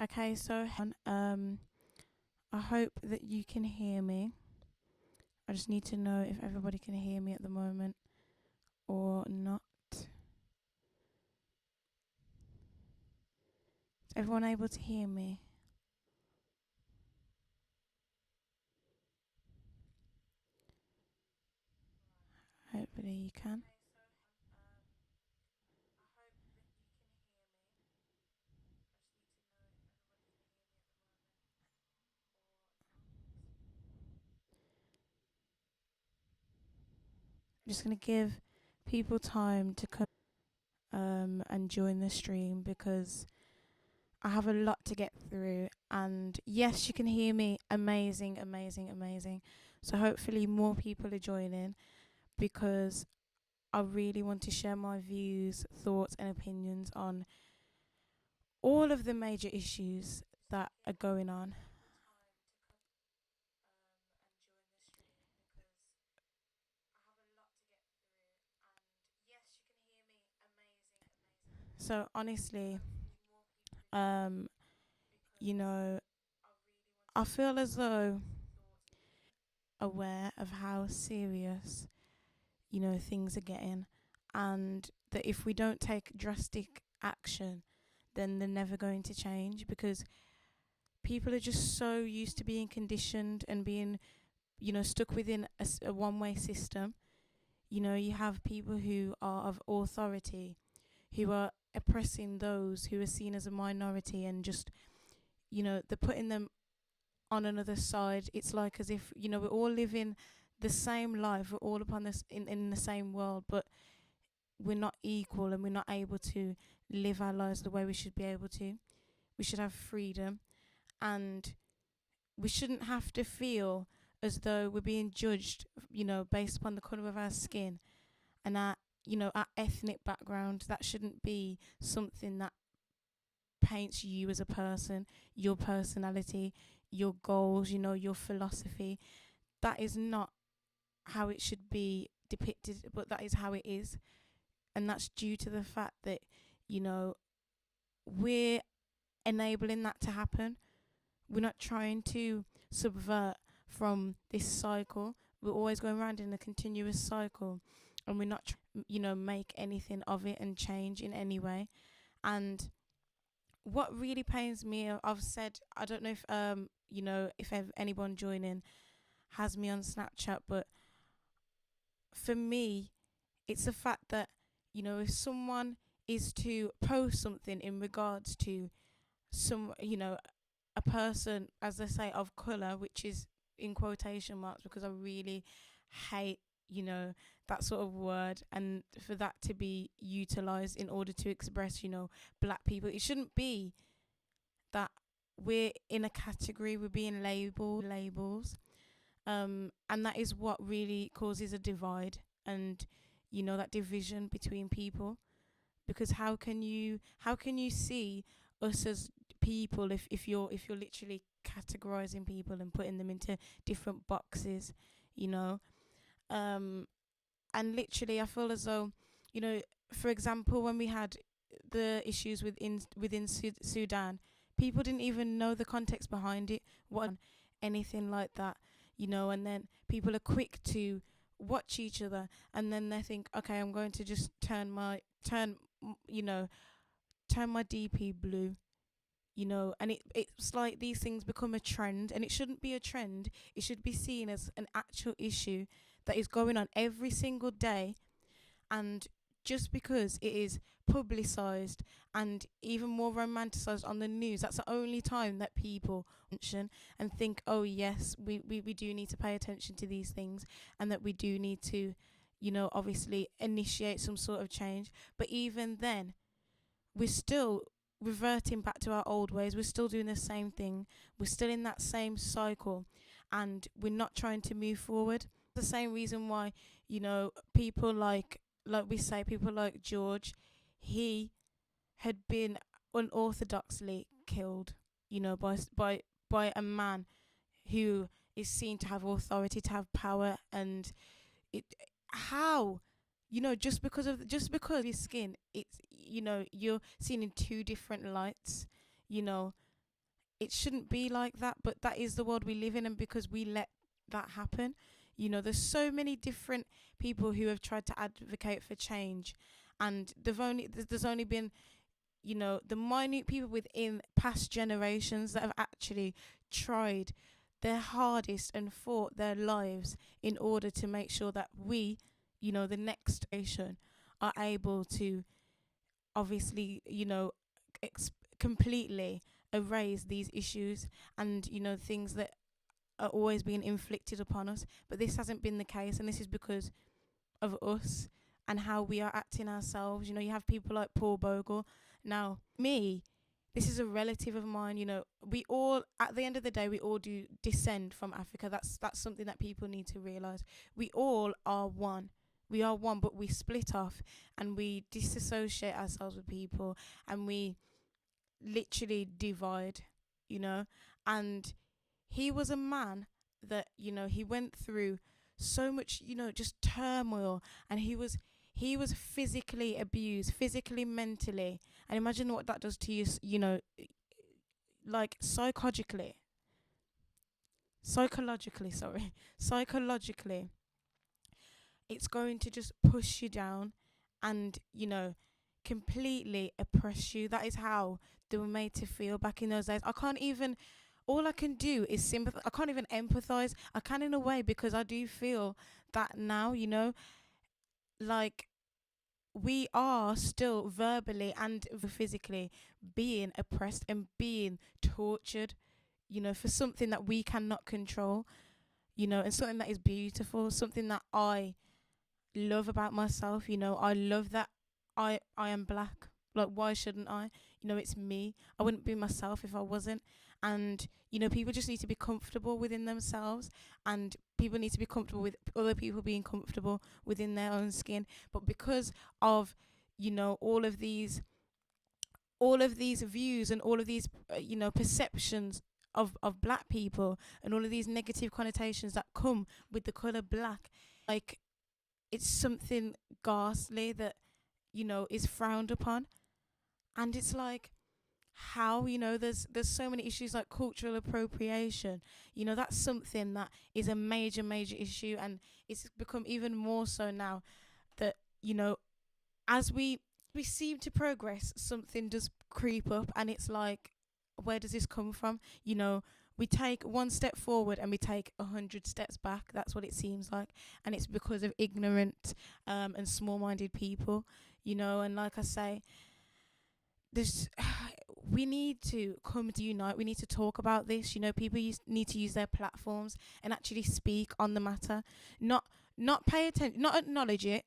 Okay, so I hope that you can hear me. I just need to know if everybody can hear me at the moment or not. Is everyone able to hear me? Hopefully you can. I'm just gonna give people time to come and join the stream because I have a lot to get through. And yes, you can hear me. Amazing, amazing, amazing. So hopefully more people are joining because I really want to share my views, thoughts, and opinions on all of the major issues that are going on. So honestly, um, you know, I feel as though aware of how serious, things are getting, and that if we don't take drastic action, then they're never going to change because people are just so used to being conditioned and being, stuck within a one way system. You have people who are of authority who are oppressing those who are seen as a minority and just, they're putting them on another side. It's like as if, we're all living the same life, we're all upon this in the same world, but we're not equal and we're not able to live our lives the way we should be able to. We should have freedom, and we shouldn't have to feel as though we're being judged, based upon the colour of our skin and our ethnic background. That shouldn't be something that paints you as a person, your personality, your goals, your philosophy. That is not how it should be depicted, but that is how it is. And that's due to the fact that, you know, we're enabling that to happen. We're not trying to subvert from this cycle. We're always going around in a continuous cycle, and we're not, make anything of it and change in any way. And what really pains me, I've said, I don't know if if anyone joining has me on Snapchat, but for me, it's the fact that, if someone is to post something in regards to a person, as they say, of color, which is in quotation marks because I really hate, that sort of word, and for that to be utilized in order to express, black people. It shouldn't be that we're in a category, we're being labels. And that is what really causes a divide and, that division between people. Because how can you see us as people if you're literally categorizing people and putting them into different boxes, you know? Um and literally I feel as though, you know, for example, when we had the issues within Sudan, people didn't even know the context behind it, what anything like that, and then people are quick to watch each other, and then they think, okay, I'm going to just you know turn my DP blue, and it's like these things become a trend, and it shouldn't be a trend. It should be seen as an actual issue that is going on every single day. And just because it is publicized and even more romanticized on the news, that's the only time that people mention and think, oh yes, we do need to pay attention to these things, and that we do need to, obviously initiate some sort of change. But even then, we're still reverting back to our old ways. We're still doing the same thing. We're still in that same cycle, and we're not trying to move forward. The same reason why, people like we say, people like George, he had been unorthodoxly killed, by a man who is seen to have authority, to have power, and it how, just because of his skin, it's, you're seen in two different lights, you know it shouldn't be like that, but that is the world we live in, and because we let that happen, there's so many different people who have tried to advocate for change, and there's only been, the minute people within past generations that have actually tried their hardest and fought their lives in order to make sure that we, the next generation, are able to obviously, completely erase these issues and, things that are always being inflicted upon us. But this hasn't been the case, and this is because of us and how we are acting ourselves. You have people like Paul Bogle. Now, me, this is a relative of mine. We all, at the end of the day, we all do descend from Africa. That's something that people need to realize. We all are one. We are one, but we split off and we disassociate ourselves with people, and we literally divide, you know. And he was a man that, he went through so much, just turmoil, and he was physically abused, physically, mentally. And imagine what that does to you, like psychologically, sorry, psychologically, it's going to just push you down and, completely oppress you. That is how they were made to feel back in those days. All I can do is sympathize. I can't even empathize. I can in a way, because I do feel that now, like we are still verbally and physically being oppressed and being tortured, for something that we cannot control, and something that is beautiful, something that I love about myself. I love that I am black. Like, why shouldn't I? It's me. I wouldn't be myself if I wasn't. And people just need to be comfortable within themselves, and people need to be comfortable with other people being comfortable within their own skin. But because of all of these views and all of these perceptions of black people, and all of these negative connotations that come with the color black, like, it's something ghastly that is frowned upon. And it's like, how, there's so many issues like cultural appropriation. That's something that is a major issue, and it's become even more so now that, as we seem to progress, something does creep up, and it's like, where does this come from? We take one step forward and we take 100 steps back. That's what it seems like, and it's because of ignorant and small-minded people. And like I say, this we need to come to unite. We need to talk about this. People need to use their platforms and actually speak on the matter, not pay attention, not acknowledge it,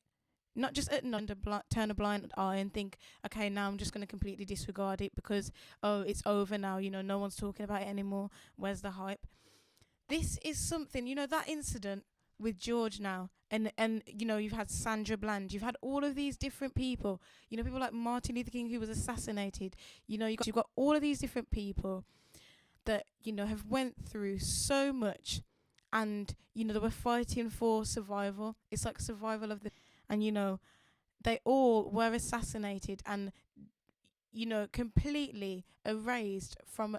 not just turn a blind eye and think, okay, now I'm just going to completely disregard it because, oh, it's over now, no one's talking about it anymore, where's the hype? This is something, that incident with George now, and you've had Sandra Bland, you've had all of these different people, people like Martin Luther King, who was assassinated. You've got all of these different people that have went through so much, and they were fighting for survival. It's like survival of the, and they all were assassinated and completely erased from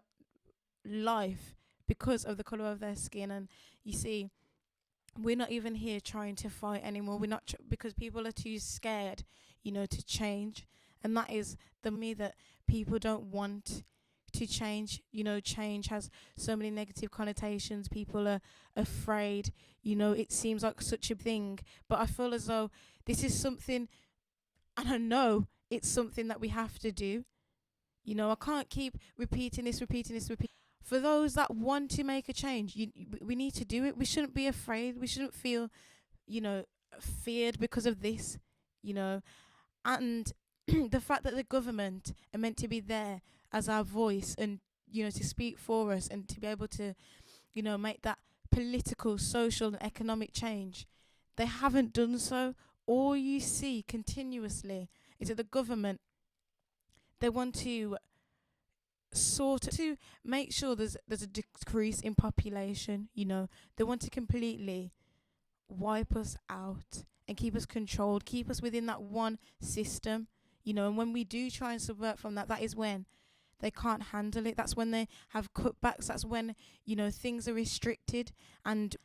life because of the color of their skin. And you see, we're not even here trying to fight anymore. We're not because people are too scared, to change. And that is me that people don't want to change. Change has so many negative connotations. People are afraid. It seems like such a thing. But I feel as though this is something, and I know it's something that we have to do. I can't keep repeating this. For those that want to make a change, we need to do it. We shouldn't be afraid. We shouldn't feel, feared because of this, And the fact that the government are meant to be there as our voice and, to speak for us and to be able to, make that political, social and economic change, they haven't done so. All you see continuously is that the government, they want to to make sure there's a decrease in population. They want to completely wipe us out and keep us controlled, keep us within that one system. And when we do try and subvert from that, that is when they can't handle it. That's when they have cutbacks. That's when, things are restricted. And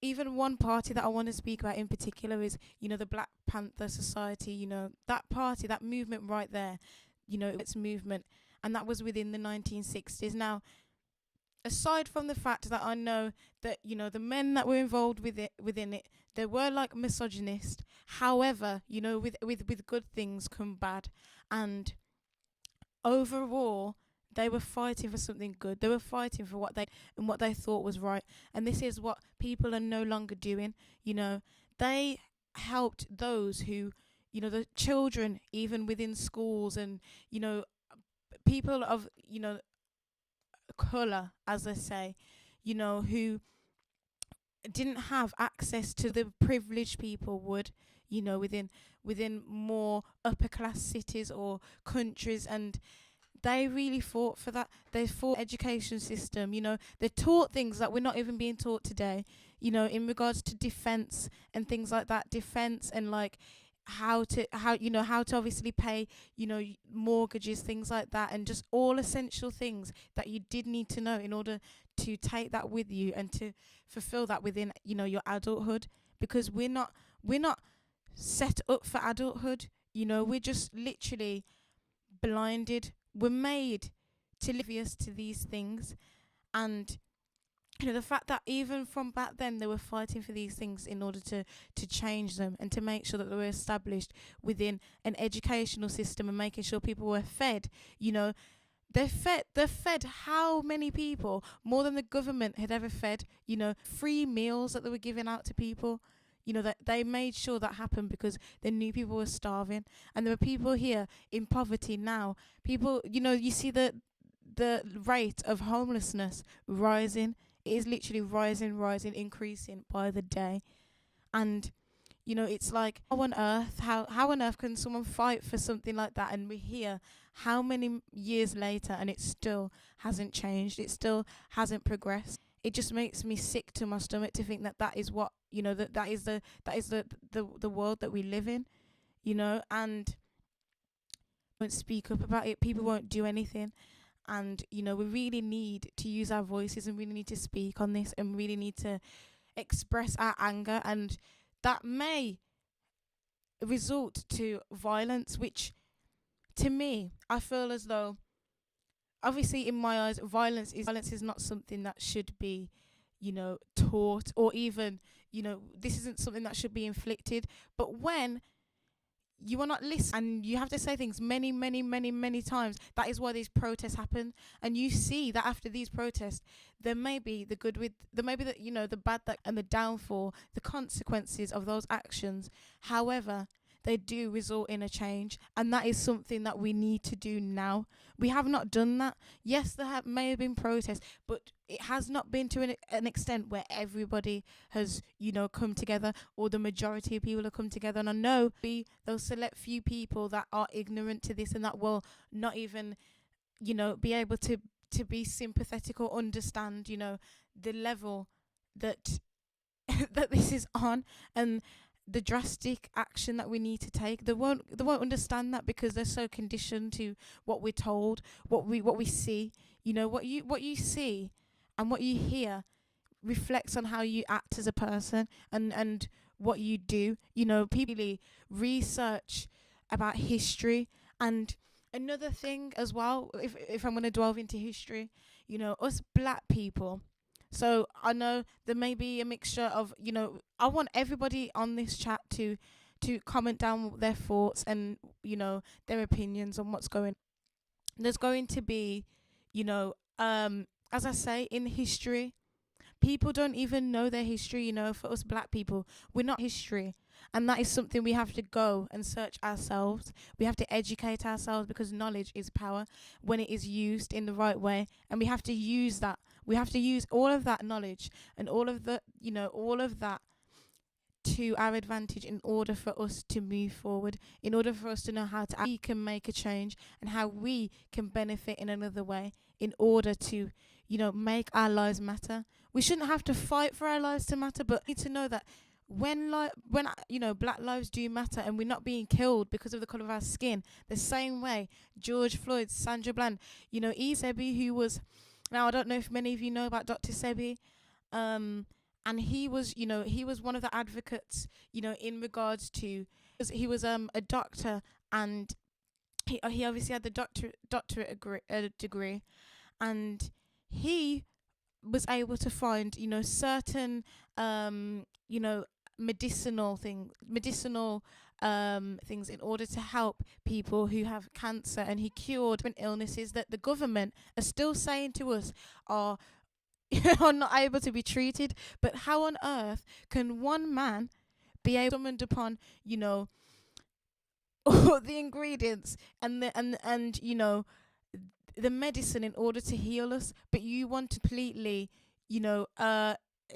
even one party that I want to speak about in particular is, the Black Panther Society. That party, that movement right there, it's movement, and that was within the 1960s. Now, aside from the fact that I know that, the men that were involved within it, they were like misogynist. However, with good things come bad, and overall they were fighting for something good. They were fighting for what they thought was right. And this is what people are no longer doing. They helped those who, the children, even within schools, and, people of, color, as they say, who didn't have access to the privileged people would, within more upper class cities or countries. And they really fought for that. They fought education system. They taught things that we're not even being taught today, in regards to defense and things like that. Defense and like how to obviously pay, mortgages, things like that, and just all essential things that you did need to know in order to take that with you and to fulfill that within, your adulthood. Because we're not set up for adulthood. We're just literally blinded. We're made to live to these things. And the fact that even from back then they were fighting for these things in order to change them and to make sure that they were established within an educational system and making sure people were fed. They fed how many people, more than the government had ever fed. Free meals that they were giving out to people. That they made sure that happened because they knew people were starving. And there were people here in poverty now. People, you see the rate of homelessness rising. It is literally rising, increasing by the day. And, it's like, how on earth can someone fight for something like that? And we're here how many years later and it still hasn't changed. It still hasn't progressed. It just makes me sick to my stomach to think that is what, that is the world that we live in, and won't speak up about it. People won't do anything. And, we really need to use our voices and really need to speak on this and really need to express our anger. And that may result to violence, which to me, I feel as though, obviously in my eyes, violence is not something that should be, taught, or even, this isn't something that should be inflicted. But when you are not listening and you have to say things many, many, many, many times, that is why these protests happen. And you see that after these protests, there may be the good the bad and the downfall, the consequences of those actions. However, they do result in a change, and that is something that we need to do now. We have not done that. Yes, there may have been protests, but it has not been to an extent where everybody has, come together, or the majority of people have come together. And I know those select few people that are ignorant to this and that will not even, be able to be sympathetic or understand, the level that that this is on, and the drastic action that we need to take. They won't understand that because they're so conditioned to what we're told, what we see. What you see and what you hear reflects on how you act as a person and what you do. People research about history. And another thing as well, if I'm going to delve into history, us black people. So I know there may be a mixture of, I want everybody on this chat to comment down their thoughts and, their opinions on what's going on. There's going to be, as I say, in history, people don't even know their history. For us black people, we're not history. And that is something we have to go and search ourselves. We have to educate ourselves, because knowledge is power when it is used in the right way. And we have to use that. We have to use all of that knowledge and all of that to our advantage in order for us to move forward, in order for us to know how we can make a change and how we can benefit in another way in order to, make our lives matter. We shouldn't have to fight for our lives to matter, but we need to know that when black lives do matter and we're not being killed because of the color of our skin, the same way George Floyd, Sandra Bland, Sebi, who was, now I don't know if many of you know about Dr. Sebi, and he was one of the advocates, in regards to, he was a doctor, and he obviously had the doctorate degree, and he was able to find, certain, you know, medicinal things in order to help people who have cancer, and he cured different illnesses that the government are still saying to us are are not able to be treated. But how on earth can one man be able summoned upon, all the ingredients and the medicine in order to heal us, but you want to completely, you know,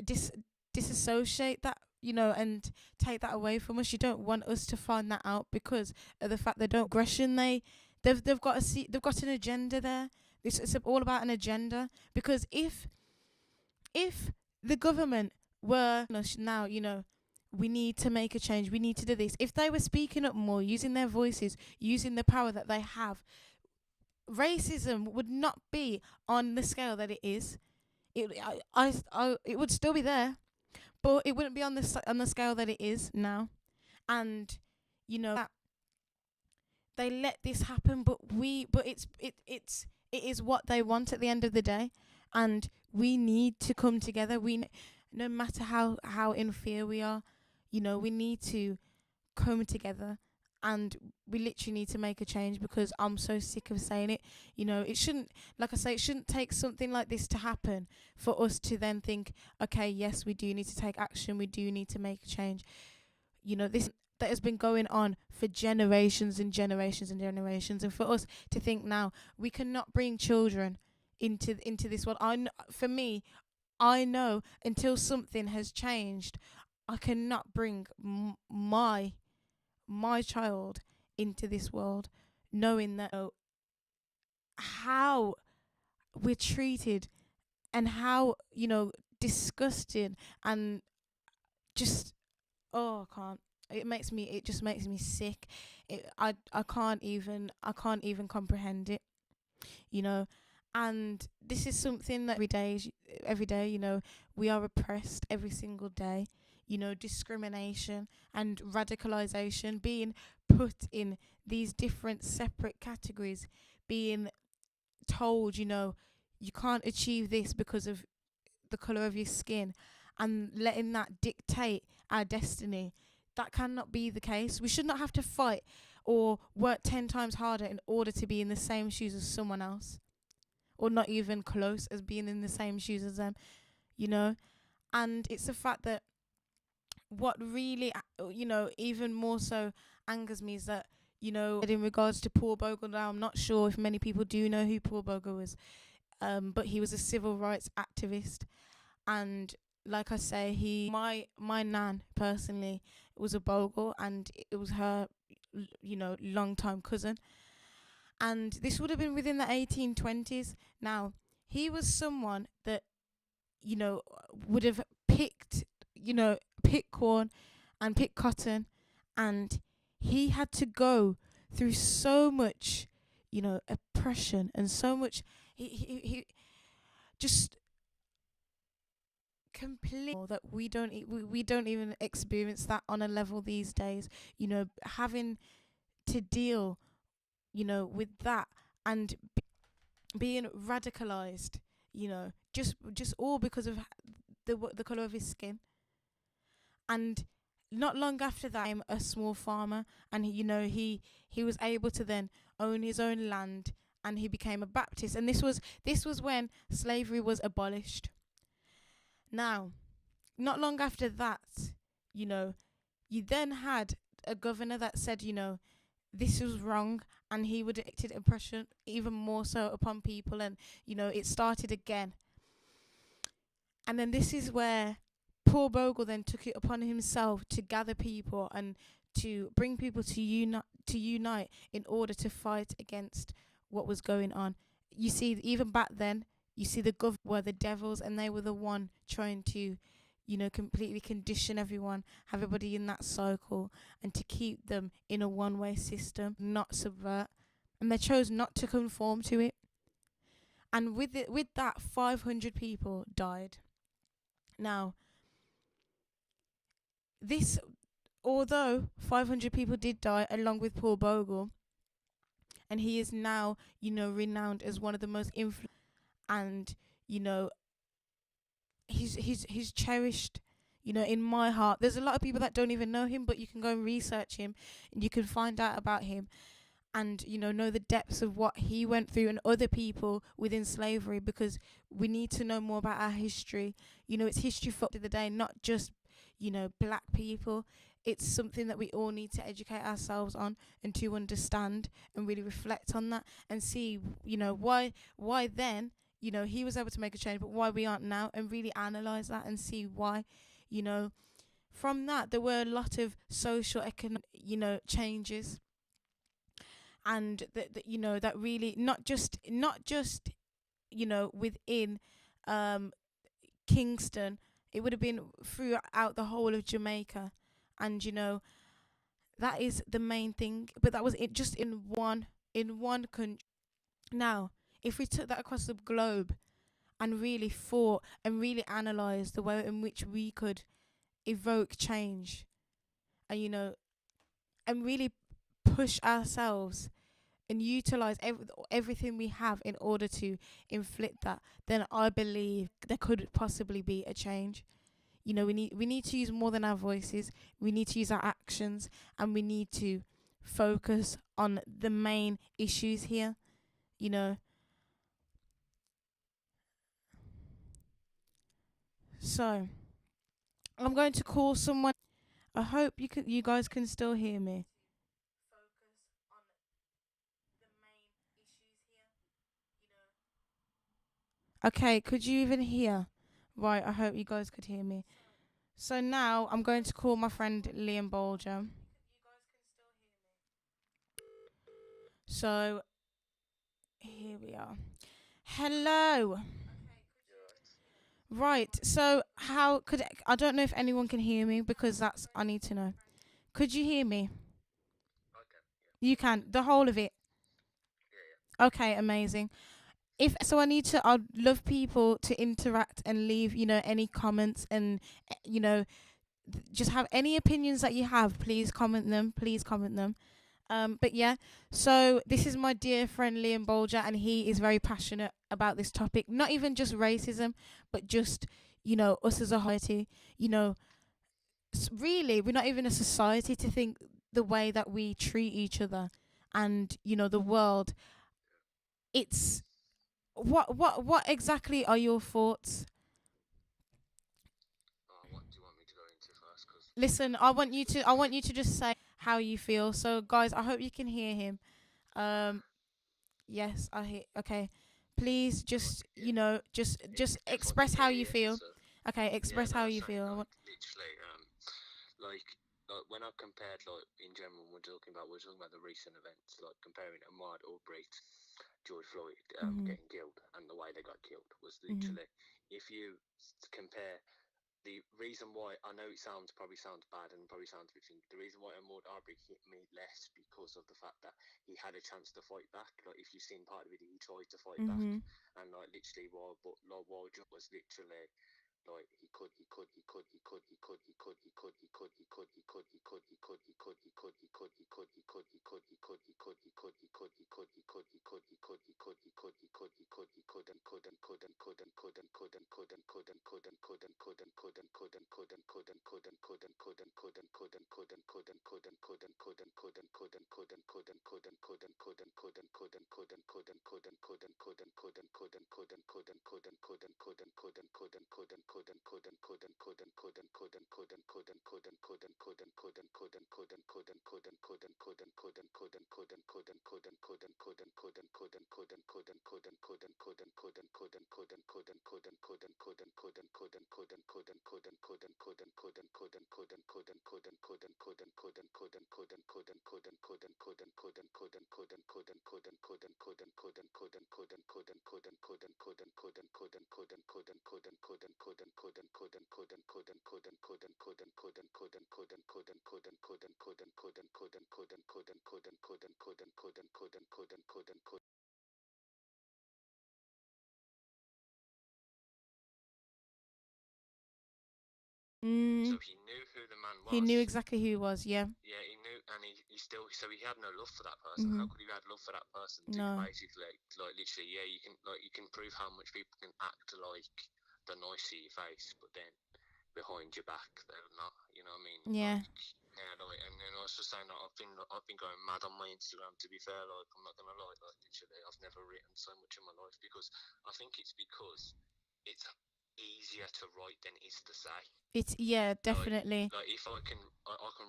dis- disassociate that, and take that away from us. You don't want us to find that out because of the fact they don't aggression. They've got an agenda there. It's all about an agenda. Because if the government were now, we need to make a change, we need to do this. If they were speaking up more, using their voices, using the power that they have, racism would not be on the scale that it is. It would still be there, but it wouldn't be on the scale that it is now. And that they let this happen, but it is what they want at the end of the day, and we need to come together. No matter how in fear we are, we need to come together, and we literally need to make a change, because I'm so sick of saying it. It shouldn't, like I say, it shouldn't take something like this to happen for us to then think, okay, yes, we do need to take action, we do need to make a change. This that has been going on for generations and generations and generations, and for us to think now we cannot bring children into this world. For me, I know until something has changed, I cannot bring my child into this world, knowing that how we're treated, and how disgusting, and just, I can't. It just makes me sick. I can't even comprehend it. And this is something that every day, we are oppressed every single day. Discrimination and radicalization, being put in these different separate categories, being told, you can't achieve this because of the color of your skin, and letting that dictate our destiny. That cannot be the case. We should not have to fight or work 10 times harder in order to be in the same shoes as someone else, or not even close as being in the same shoes as them. And it's the fact that what really, even more so angers me is that, in regards to Paul Bogle, now I'm not sure if many people do know who Paul Bogle was, but he was a civil rights activist. And like I say, my nan personally was a Bogle, and it was her, long time cousin. And this would have been within the 1820s. Now, he was someone that, would have picked corn and picked cotton, and he had to go through so much, oppression, and so much, he just completely, that we don't even experience that on a level these days, having to deal, with that, and being radicalized, just all because of the color of his skin. And not long after that, I'm a small farmer, and he was able to then own his own land, and he became a Baptist. And this was when slavery was abolished. Now, not long after that, you then had a governor that said, this was wrong, and he would have acted oppression even more so upon people, and it started again. And then this is where Paul Bogle then took it upon himself to gather people and to bring people to unite in order to fight against what was going on. You see, even back then, you see the government were the devils, and they were the one trying to, completely condition everyone, have everybody in that cycle, and to keep them in a one way system, not subvert. And they chose not to conform to it. And with that, 500 people died. Now, this, although 500 people did die along with Paul Bogle, and he is now, renowned as one of the most influential, and, you know, he's cherished, in my heart. There's a lot of people that don't even know him, but you can go and research him and you can find out about him, and know the depths of what he went through and other people within slavery, because we need to know more about our history. It's history for the day, not just black people. It's something that we all need to educate ourselves on and to understand and really reflect on that and see why then he was able to make a change, but why we aren't now, and really analyze that and see why. From that, there were a lot of social economic changes, and that really not just within um Kingston. It would have been throughout the whole of Jamaica, and that is the main thing. But that was it, just in one country. Now, if we took that across the globe and really thought and really analysed the way in which we could evoke change, and and really push ourselves and utilize everything we have in order to inflict that, then I believe there could possibly be a change. We need to use more than our voices. We need to use our actions, and we need to focus on the main issues here. You know. So I'm going to call someone. I hope you guys can still hear me. Okay, could you even hear? Right, I hope you guys could hear me. So now I'm going to call my friend Liam Bolger. So here we are. Hello. Right. So how could I don't know if anyone can hear me, because that's I need to know. Could you hear me? You can. The whole of it. Okay, amazing. If so, I'd love people to interact and leave, any comments, and just have any opinions that you have. Please comment them. Please comment them. But yeah, so this is my dear friend Liam Bolger, and he is very passionate about this topic. Not even just racism, but just us as a society. You know, really, we're not even a society to think the way that we treat each other, and the world. It's what exactly are your thoughts? Listen, I want you to just say how you feel. So guys, I hope you can hear him. Um yes, I hear. Okay. Please just, just express how you feel. Okay, express how you feel. Mhm. Mhm. Mhm. Mhm. So he knew who the man He knew was. exactly who he was. Yeah. Yeah, he knew, and he still, so he had no love for that person. How Mhm. could he have love for that person? To No. basically, like literally, yeah, you can prove how much people can act like they're nice to your face, but then behind your back, they're not. You know what I mean? Yeah. Like, yeah, like, and then I was just saying that I've been going mad on my Instagram. To be fair, like, I'm not gonna lie, like, literally, I've never written so much in my life because I think it's because it's easier to write than it is to say. It's yeah, Like, definitely. if I can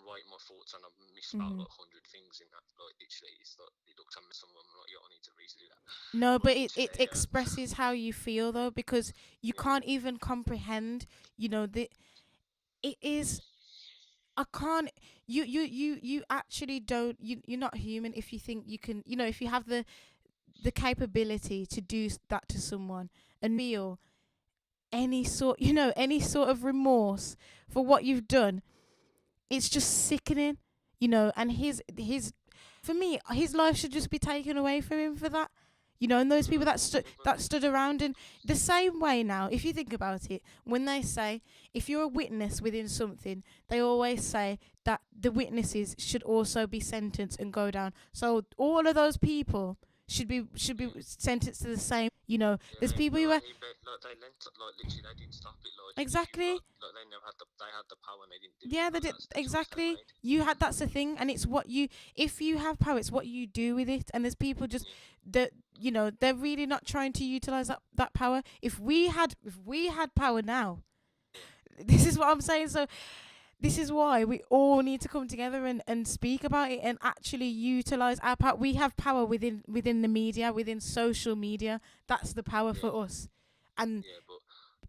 write my thoughts and I've misspelled Mhm. like 100 things in that. Like, literally, it's like it looks at me, some of them like, yeah, I need to redo that. No, But but it literally, expresses how you feel though, because you yeah, can't even comprehend. The it is. I can't. You actually don't. You're not human if you think you can. If you have the capability to do that to someone and feel any sort of remorse for what you've done, it's just sickening. And his for me, his life should just be taken away from him for that. And those people that stood around, and the same way now, if you think about it, when they say if you're a witness within something, they always say that the witnesses should also be sentenced and go down. So all of those people should be yeah. sentenced to the same. Yeah, There's people who are like they lent, like literally they didn't stop it. Like if you exactly. like they never had they had the power and they didn't do it. Yeah, they Like did that's the choice they exactly. made. That's the thing, and it's what you. If you have power, it's what you do with it. And there's people just Yeah, that they're really not trying to utilize that power. If we had power now, yeah, this is what I'm saying. So this is why we all need to come together and speak about it and actually utilize our power. We have power within the media, within social media. That's the power yeah, for us, and yeah. But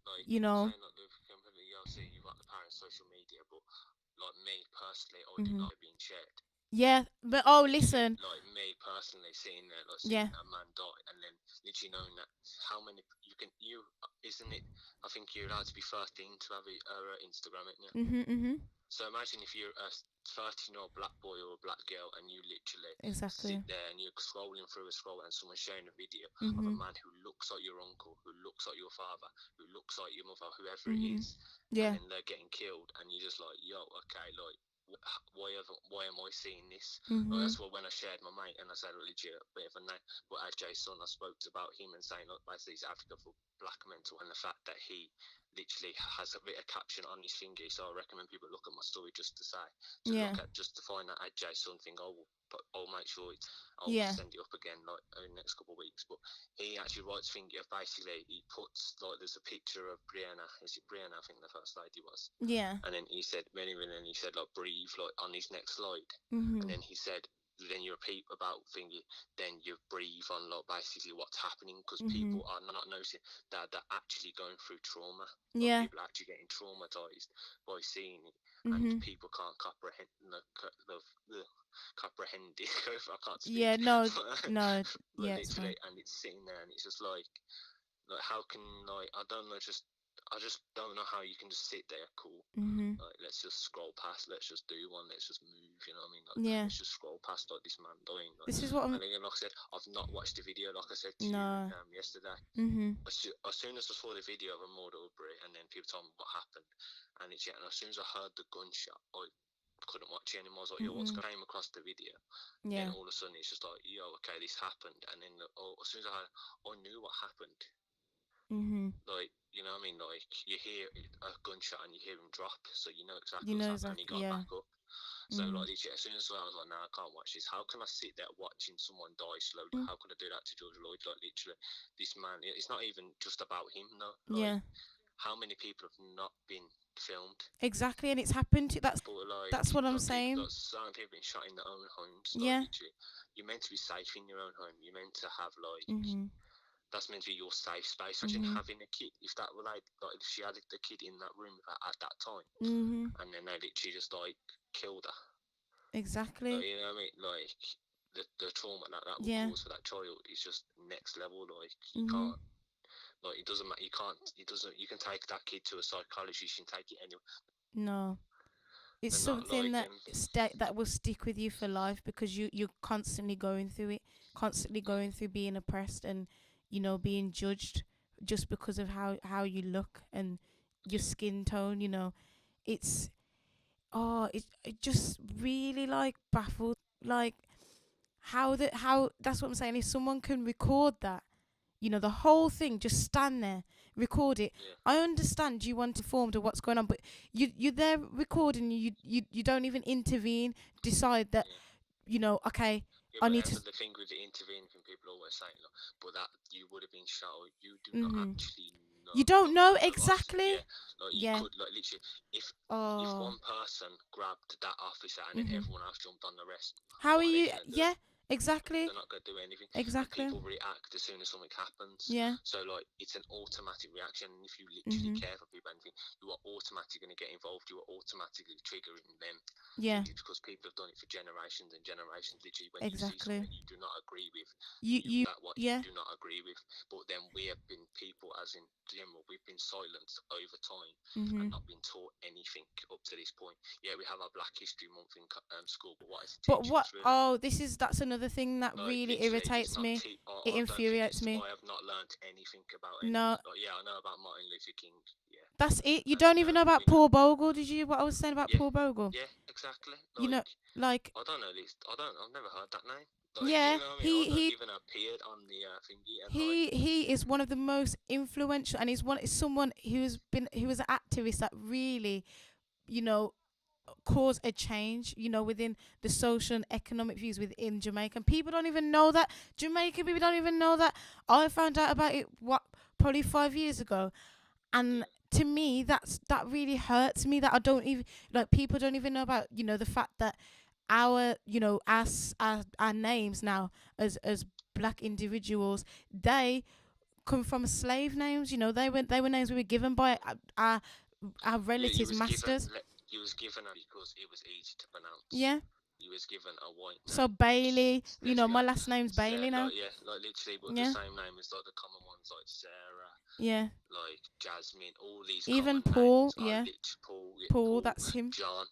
like you I'm not know. saying like the company, yeah, see you've got the power in social media, but like me personally, I did Mhm. not being shared. Yeah, but Like oh, literally, listen. like me personally, seeing that, like seeing Yeah. a man die, and then literally knowing that how many isn't it? I think you're allowed to be 13 to have a Instagram, isn't you? Mhm. Mhm. So imagine if you're a 13-year-old black boy or a black girl, and you literally sit Exactly. there and you're scrolling through a scroll, and someone's sharing a video of a Mhm. man who looks like your uncle, who looks like your father, who looks like your mother, whoever it Mhm. is, and Yeah. then they're getting killed, and you're just like, yo, okay, like why am I seeing this? Like, Mhm. that's what when I shared my mate and I said legit a bit of a name, but as Jay's son, I spoke about him and saying like basically he's Africa for black mental, and the fact that he literally has a bit of caption on his thingy. So I recommend people look at my story just to say to Yeah. look at just to find that at Jay's son thing. I'll make sure I'll Yeah. send it up again like in the next couple of weeks. But he actually writes thingy of basically he puts like there's a picture of Brianna. Is it Brianna? I think the first lady was, Yeah. and then he said, and then he said, like, breathe, like, on his next slide. And Mhm. then he said, then you repeat about thingy, then you breathe on, like, basically what's happening because Mhm. people are not noticing that they're actually going through trauma. Like, Yeah. people are actually getting traumatized by seeing it. And Mhm. people can't comprehend the comprehend it. I can't Yeah. speak, No. No. but Yeah. It's fine. literally, and it's sitting there, and it's just like how can like I don't know, just I just don't know how you can just sit there cool. Mhm. Like let's just scroll past, let's just do one, let's just move, you know what I mean? Like Yeah. let's just scroll past like this man dying. Like, This is what and I'm. again, like I said, I've not watched the video. Like I said to you No. yesterday, Mhm. as soon as I saw the video of a Mordorbury, and then people told me what happened, and and as soon as I heard the gunshot, I couldn't watch it anymore. I was like, yo, what's Mhm. going? Came across the video, then Yeah. all of a sudden it's just like, yo, okay, this happened, and then as soon as I knew what happened. Mhm. Like, you know what I mean? Like, you hear a gunshot and you hear him drop, so you know exactly You what's know happened, and he exactly. got Yeah. back up. So, like, Mhm. literally, as soon as I was like, nah, I can't watch this. How can I sit there watching someone die slowly? Mm. How could I do that to George Lloyd? Like, literally, this man, it's not even just about him, though. Like, Yeah. how many people have not been filmed? Exactly, and it's happened to that's But, that's what I'm saying. certain people been shot in their own homes. Like, Yeah. literally, you're meant to be safe in your own home. You're meant to have, like, Mhm. that's meant to be your safe space. Imagine Mhm. having a kid. If that were like if she had the kid in that room at that time, Mhm. and then they literally just like killed her. Exactly. Like, you know what I mean? Like the trauma that will Yeah. cause for that child is just next level. Like you Mhm. can't. Like it doesn't matter. You can't. It doesn't. You can take that kid to a psychologist. You can take it anywhere. No. It's They're not something like that will stick with you for life because you're constantly going through it, constantly yeah, going through being oppressed and being judged just because of how you look and your yeah, skin tone. it's it just really like baffles me, like how that's what I'm saying. If someone can record that, the whole thing, just stand there, record it. Yeah, I understand you want informed of what's going on, but you're there recording. You don't even intervene, decide that yeah. okay, Yeah, I but need to. the thing with the intervening thing, people always say, look, but that you would have been shot. You do not Mhm. actually You know. don't know Like obviously, exactly. yeah, like you Yeah. could, like literally, if Oh. one person grabbed that officer and then Mhm. everyone else jumped on the rest, How are what are they you? gonna do? Yeah. Exactly. They're not going to do anything, and Exactly. people react as soon as something happens. Yeah. So like it's an automatic reaction, and if you literally Mhm. care for people and anything, you are automatically going to get involved. You are automatically triggering them Yeah. thinking, because people have done it for generations and generations. Literally, when you see something Exactly. that you do not agree with, You. that what you Yeah. do not agree with. But then we have been people, as in general, we've been silenced over time and Mhm. not been taught anything up to this point. Yeah, we have our Black History Month in school, but what is it But teaching what? us really? Oh, that's another thing that Like really literally, it's irritates not. me. It I don't think infuriates it's. me. I have not learned anything about any. No, Like yeah, I know about Martin Luther King. Yeah, that's it. You and don't even know about you know. Paul Bogle, did you? What I was saying about Yeah, Paul Bogle. yeah, exactly. You know, like, I don't know this. I don't. I've never heard that name. Like you yeah, know what I mean? he Or not he even appeared on the thingy and like. he is one of the most influential, and is someone who was an activist that really, you know, cause a change, within the social and economic views within Jamaica. And people don't even know that. Jamaican people don't even know that. I found out about it probably 5 years ago, and Yeah, to me that really hurts me that I don't even like people don't even know about the fact that our our names now as black individuals, they come from slave names. They were names we were given by our yeah. You relatives, was given. masters. You was given a because it was easy to pronounce. Yeah. You was given a white So name. Bailey, Let's be my honest. last name's Bailey now. Like yeah, like literally, but the Yeah. same name as like the common ones like Sarah, Yeah. like Jasmine. All these Even common Paul. names are Yeah. lit. Paul, yeah, Paul. Paul, That's him. John.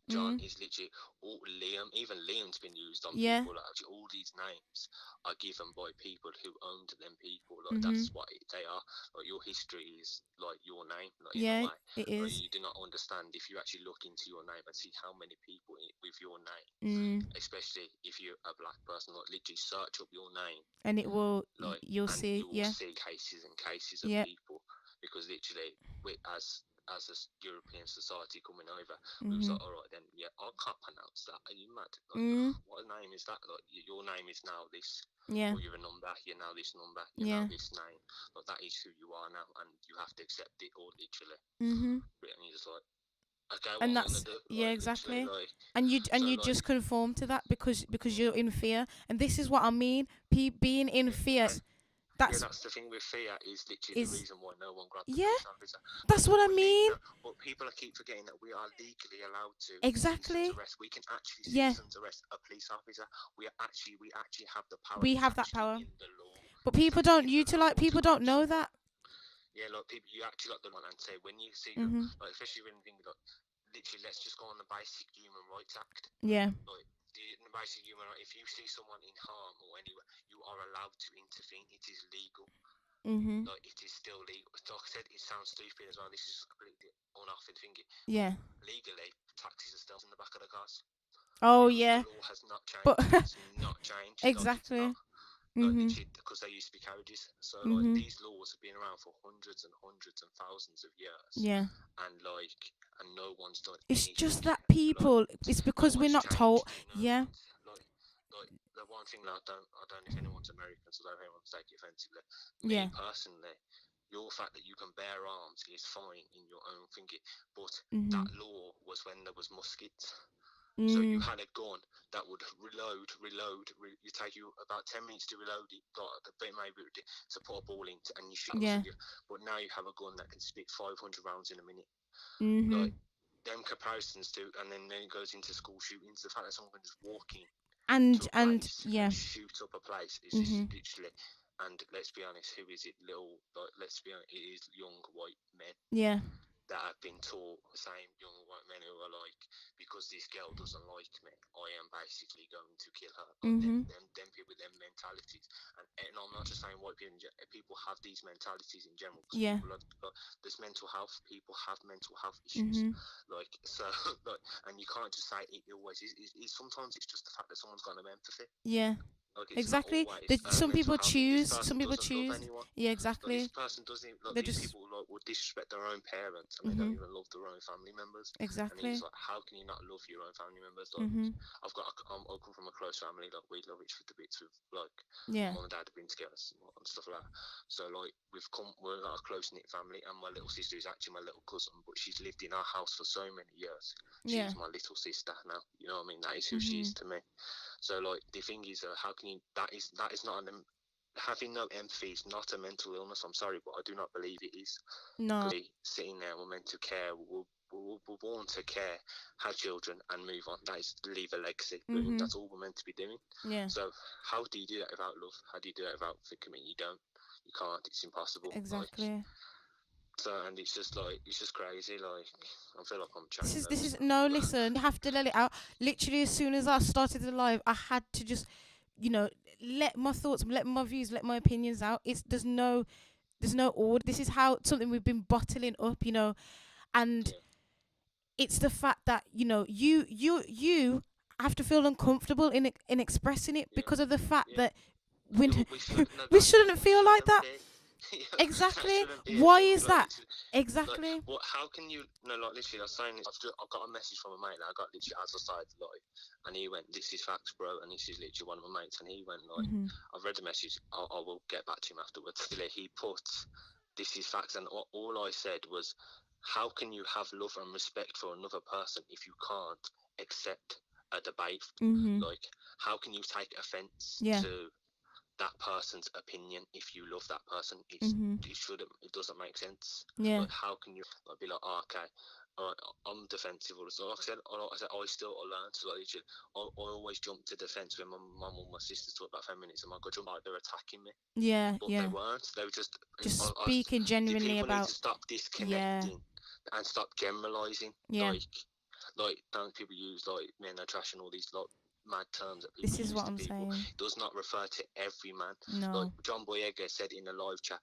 John Mm. is literally all Liam. Even Liam's been used on Yeah. people. Like, actually, all these names are given by people who owned them people. Like Mhm. that's what they are. Like your history is like your name. Like in a Yeah. way, It like is. you do not understand if you actually look into your name and see how many people with your name, Mm. especially if you're a black person. Like literally search up your name, And it will. like, You'll and see. you will Yeah. see cases and cases of Yeah. people, because literally, we, as a European society coming over, we was Mhm. like, all right, then, yeah, I can't pronounce that. Are you mad? Like, Mm. what name is that? Like, your name is now this, Yeah. or you're a number. You're now this number. You're now Yeah. this name. Like, that is who you are now, and you have to accept it, or literally. Mhm. And you're just like, okay, what And am I gonna that's do? yeah, Like, literally, exactly. like, And so, you like, just conform to that because mm, you're in fear. And this is what I mean. Being in yeah, fear. and yeah, That's that's the thing with fear is literally the is reason why no one grabbed the yeah. police officer. That's what I mean. No, but people keep forgetting that we are legally allowed to citizens Exactly. arrest. We can actually Yeah. citizens arrest a police officer. We actually have the power. We It's have that actually power. in the law. But It's people actually don't in the law utilize. to People grab don't know someone. that. Yeah, like people, you actually got the one and say when you see them, Mhm. like especially when you think like literally, let's just go on the basic Human Rights Act. Yeah. Like the basic human right, if you see someone in harm or anywhere, you are allowed to intervene. It is legal. Mhm. Like it is still legal. Like I said, it sounds stupid as well. This is completely unoffend thinking, but Yeah. legally, taxis are still in the back of the cars Oh because the yeah. law has not But changed. It's not changed. Like it's not exactly. like Mhm. literally because they used to be carriages. So like Mhm. these laws have been around for hundreds and hundreds and thousands of years, Yeah. and like and no one's done It's anything. just that Like people. It's no because we're one's not told. changed it. No Yeah. one's like the one thing that I don't know if anyone's American, so I don't know if anyone's take it offensively. Me Yeah. personally, your fact that you can bear arms is fine in your own thinking, but that Mhm. law was when there was muskets. So you Mm. had a gun that would you take you about 10 minutes to reload it. Like the bit maybe to put a ball into, and you shoot Yeah. with you. But now you have a gun that can spit 500 rounds in a minute. Mhm. Like them comparisons to, and then it goes into school shootings. The fact that someone can just walk in to a And place and yeah. shoot up a place is just Mhm. literally. And let's be honest, who is it? Little, like, let's be honest, it is young white men. Yeah. that have been taught, the same young white men who are like, because this girl doesn't like me, I am basically going to kill her. Like Mhm. them people with them mentalities, and I'm not just saying white people. People have these mentalities in general because Yeah. people are there's mental health. People have mental health issues, Mhm. like so, like, and you can't just say it always is. Sometimes it's just the fact that someone's got no empathy. Yeah. Like it's not Exactly. always Some mental people health. This choose. Some person people doesn't love choose. anyone. Yeah. Like this Exactly. person doesn't like They these just. people like will disrespect their own parents and they don't Mhm. even love their own family members. And he's Exactly. like, how can you not love your own family members? Like Mhm. I come from a close family. Like we love each other bits. With like Yeah. my mum and dad have been together and stuff like that. So like we're like a close knit family. And my little sister is actually my little cousin, but she's lived in our house for so many years. Yeah. She's my little sister now. You know what I mean? That is who she is Mhm. to me. So like the thing is, how can you? That is not an having no empathy is not a mental illness. I'm sorry, but I do not believe it is. No. Because sitting there, we're meant to care. We're born to care, have children, and move on. That is leave a legacy. Boom. Mhm. That's all we're meant to be doing. Yeah. So how do you do that without love? How do you do that without commitment? You don't. You can't. It's impossible. Like Exactly. so, and it's just crazy. Like I feel like I'm This chatting is this over is stuff, no, but listen, you have to let it out. Literally as soon as I started the live, I had to just, let my thoughts, let my views, let my opinions out. It's there's no order. This is how something we've been bottling up, and yeah, it's the fact that, you have to feel uncomfortable in expressing it yeah, because of the fact yeah. that Yeah, when but we should no, we that's the thing. shouldn't We feel like shouldn't that. be. That Exactly. shouldn't be a Why thing. is Like that? literally, like Exactly. what? How can you? No, like literally, I was saying this. I've got a message from a mate that I got literally as I started live, and he went, "This is facts, bro," and this is literally one of my mates, and he went like, Mhm. "I've read the message. I will get back to him afterwards." He put, "This is facts," and all I said was, "How can you have love and respect for another person if you can't accept a debate? Mhm. Like, how can you take offence Yeah. to?" that person's opinion if you love that person Mhm. it doesn't make sense. Yeah. Like how can you like be like okay, all right, I'm defensive all the time. Like I said I still learn to like literally, I always jump to defense when my mum or my sisters talk about feminism. I go jump like they're attacking me, Yeah. but they Yeah. weren't. They were just Just speaking the genuinely people need to about. stop Yeah. disconnecting and stop generalizing. Yeah. Like don't people use like men are trash and all these like mad terms that people This is use what to I'm people. saying. It does not refer to every man. Like No. John Boyega said in a live chat,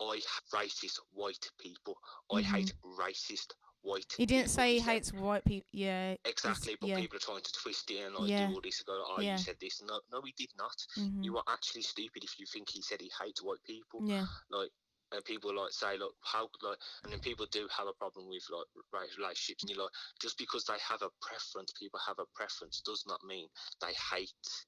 I hate racist white people. I Mhm. hate racist white He didn't people. say He he said hates white people. Yeah. It's exactly, but yeah. people are trying to twist it and like do Yeah. all this. Go, oh, you Yeah. said this. No, no, he did not. Mhm. You are actually stupid if you think he said he hates white people. Yeah. Like, and people like say, look, how like, and then people do have a problem with like relationships, and you're like, just because they have a preference, people have a preference, does not mean they hate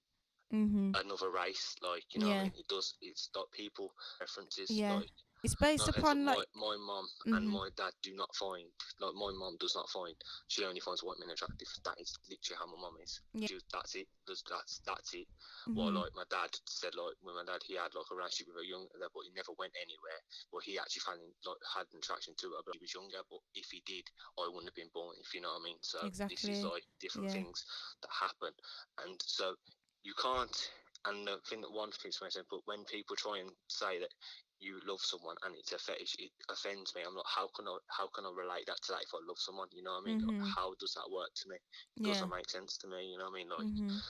Mhm. another race. Like, you know what I Yeah. mean? It does. It's like people preferences. Yeah. Like, It's based no, as upon like. my mum and Mhm. my dad do not find like my mum does not find she only finds white men attractive. That is literally how my mum is. Yeah. That's it. That's it. Well, Mhm. like my dad said, like when my dad he had like a relationship with a young, but he never went anywhere. But he actually found like had an attraction to her, but he was younger. But if he did, I wouldn't have been born. If you know what I mean. So this is Exactly. like different Yeah. things that happen, and so you can't. And the thing that one thing to mention, but when people try and say that you love someone and it's a fetish, it offends me. I'm like, how can I relate that to that if I love someone? You know what I mean? Like, Mhm. how does that work to me? It Yeah. doesn't make sense to me. You know what I mean? Like Mhm.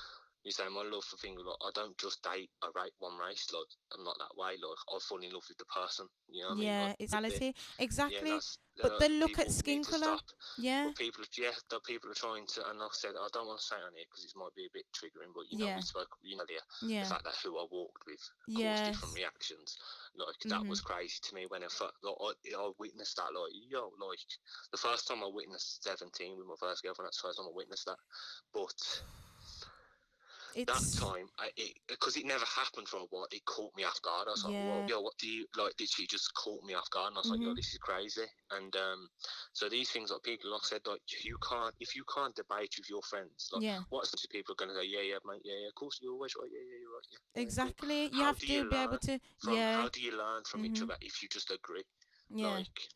you say, my love for things like I don't just date a one race. Like I'm not that way. Like I fall in love with the person. You know what I mean? Like Yeah. It's reality. yeah, Exactly. that's But they look at people need skin to color. stop. Yeah. But people, yeah, the people are trying to, and like I said, I don't want to say it on here because it might be a bit triggering. But you know, we Yeah. spoke, you know, the Yeah. fact that who I walked with caused different Yes. reactions. Like that was Mhm. crazy to me when I witnessed that. Like like the first time I witnessed 17 with my first girlfriend. That's the first time I witnessed that. But that It's time, because it never happened for a while, it caught me off guard. I was like, "Whoa, yeah. yo, what do you like?" Did she just caught me off guard? And I was like, "Yo, Mhm. this is crazy." And so these things, like people, like I said, like you can't if you can't debate with your friends, like Yeah. what's the people are going to go, "Yeah, yeah, mate, yeah, yeah, of course you're always right, yeah, yeah, you're right, yeah, yeah, cool." Exactly. You How have do to you be able learn to. from? Yeah. How do you learn from each Mhm. other if you just agree? Yeah. Like,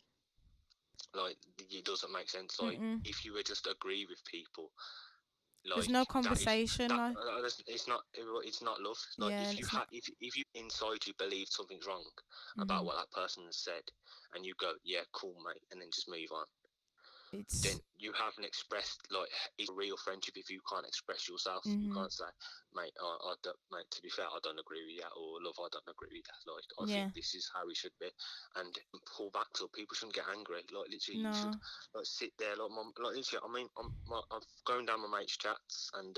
like it doesn't make sense. Like Mm. if you were just agree with people There's Like no that is conversation, that like, it's not love. Like yeah, and if you it's not. if you inside you believe something's wrong about Mhm. what that person has said, and you go, yeah, cool, mate, and then just move on, then It's. you haven't expressed like it's a real friendship if you can't express yourself. You Mhm. can't say, mate, I don't, mate. To be fair, I don't agree with that, or love, I don't agree with that. Like I think Yeah. this is how it should be, and pull back. So people shouldn't get angry. Like literally, you should No. like sit there. Like like literally, I mean, I'm going down my mates' chats, and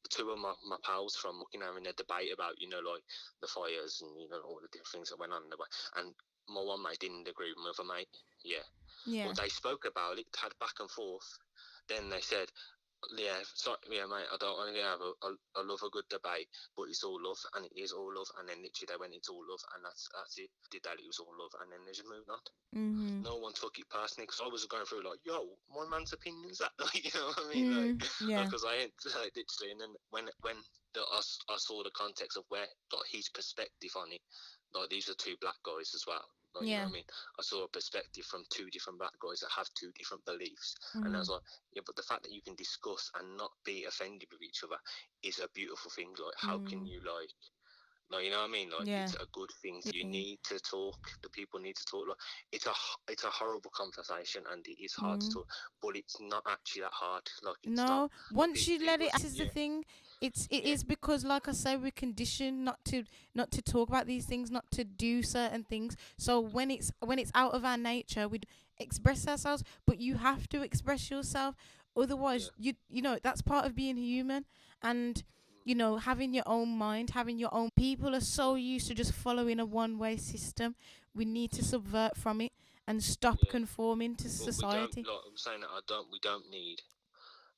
two of my pals from looking having a debate about like the fires and all the different things that went on in the way, and my one mate didn't agree with my other mate. Yeah, Yeah. but they spoke about it, had back and forth. Then they said, "Yeah, sorry, yeah, mate, I don't want to have I love a good debate, but it's all love, and it is all love." And then literally they went, "It's all love," and that's it. Did that? It was all love, and then they just moved on. Mhm. No one took it personally because I was going through like, "Yo, my man's opinion's that," like, you know what I mean? Mm. Yeah. Because I ain't like, literally, and then when I saw the context of where like his perspective on it, like these are two black guys as well. Like, you know Yeah. what I mean? I saw a perspective from two different black guys that have two different beliefs, and I was Mhm. like, yeah, but the fact that you can discuss and not be offended with each other is a beautiful thing. Like, how can Mm. you like, you know what I mean? Like, Yeah. it's a good thing. You Yeah. need to talk. The people need to talk. Like, it's a horrible conversation, and it is hard to Mm. talk. But it's not actually that hard. Like, it's not. No, Like, once you it let it, was. this is the Yeah, thing. It yeah, is because, like I say, we're conditioned not to talk about these things, not to do certain things. So when it's out of our nature, we express ourselves. But you have to express yourself, yeah, otherwise, that's part of being human. And having your own mind, having your own. People are so used to just following a one-way system. We need to subvert from it and stop yeah. conforming to But we don't. society. Like, I'm saying that I don't. We don't need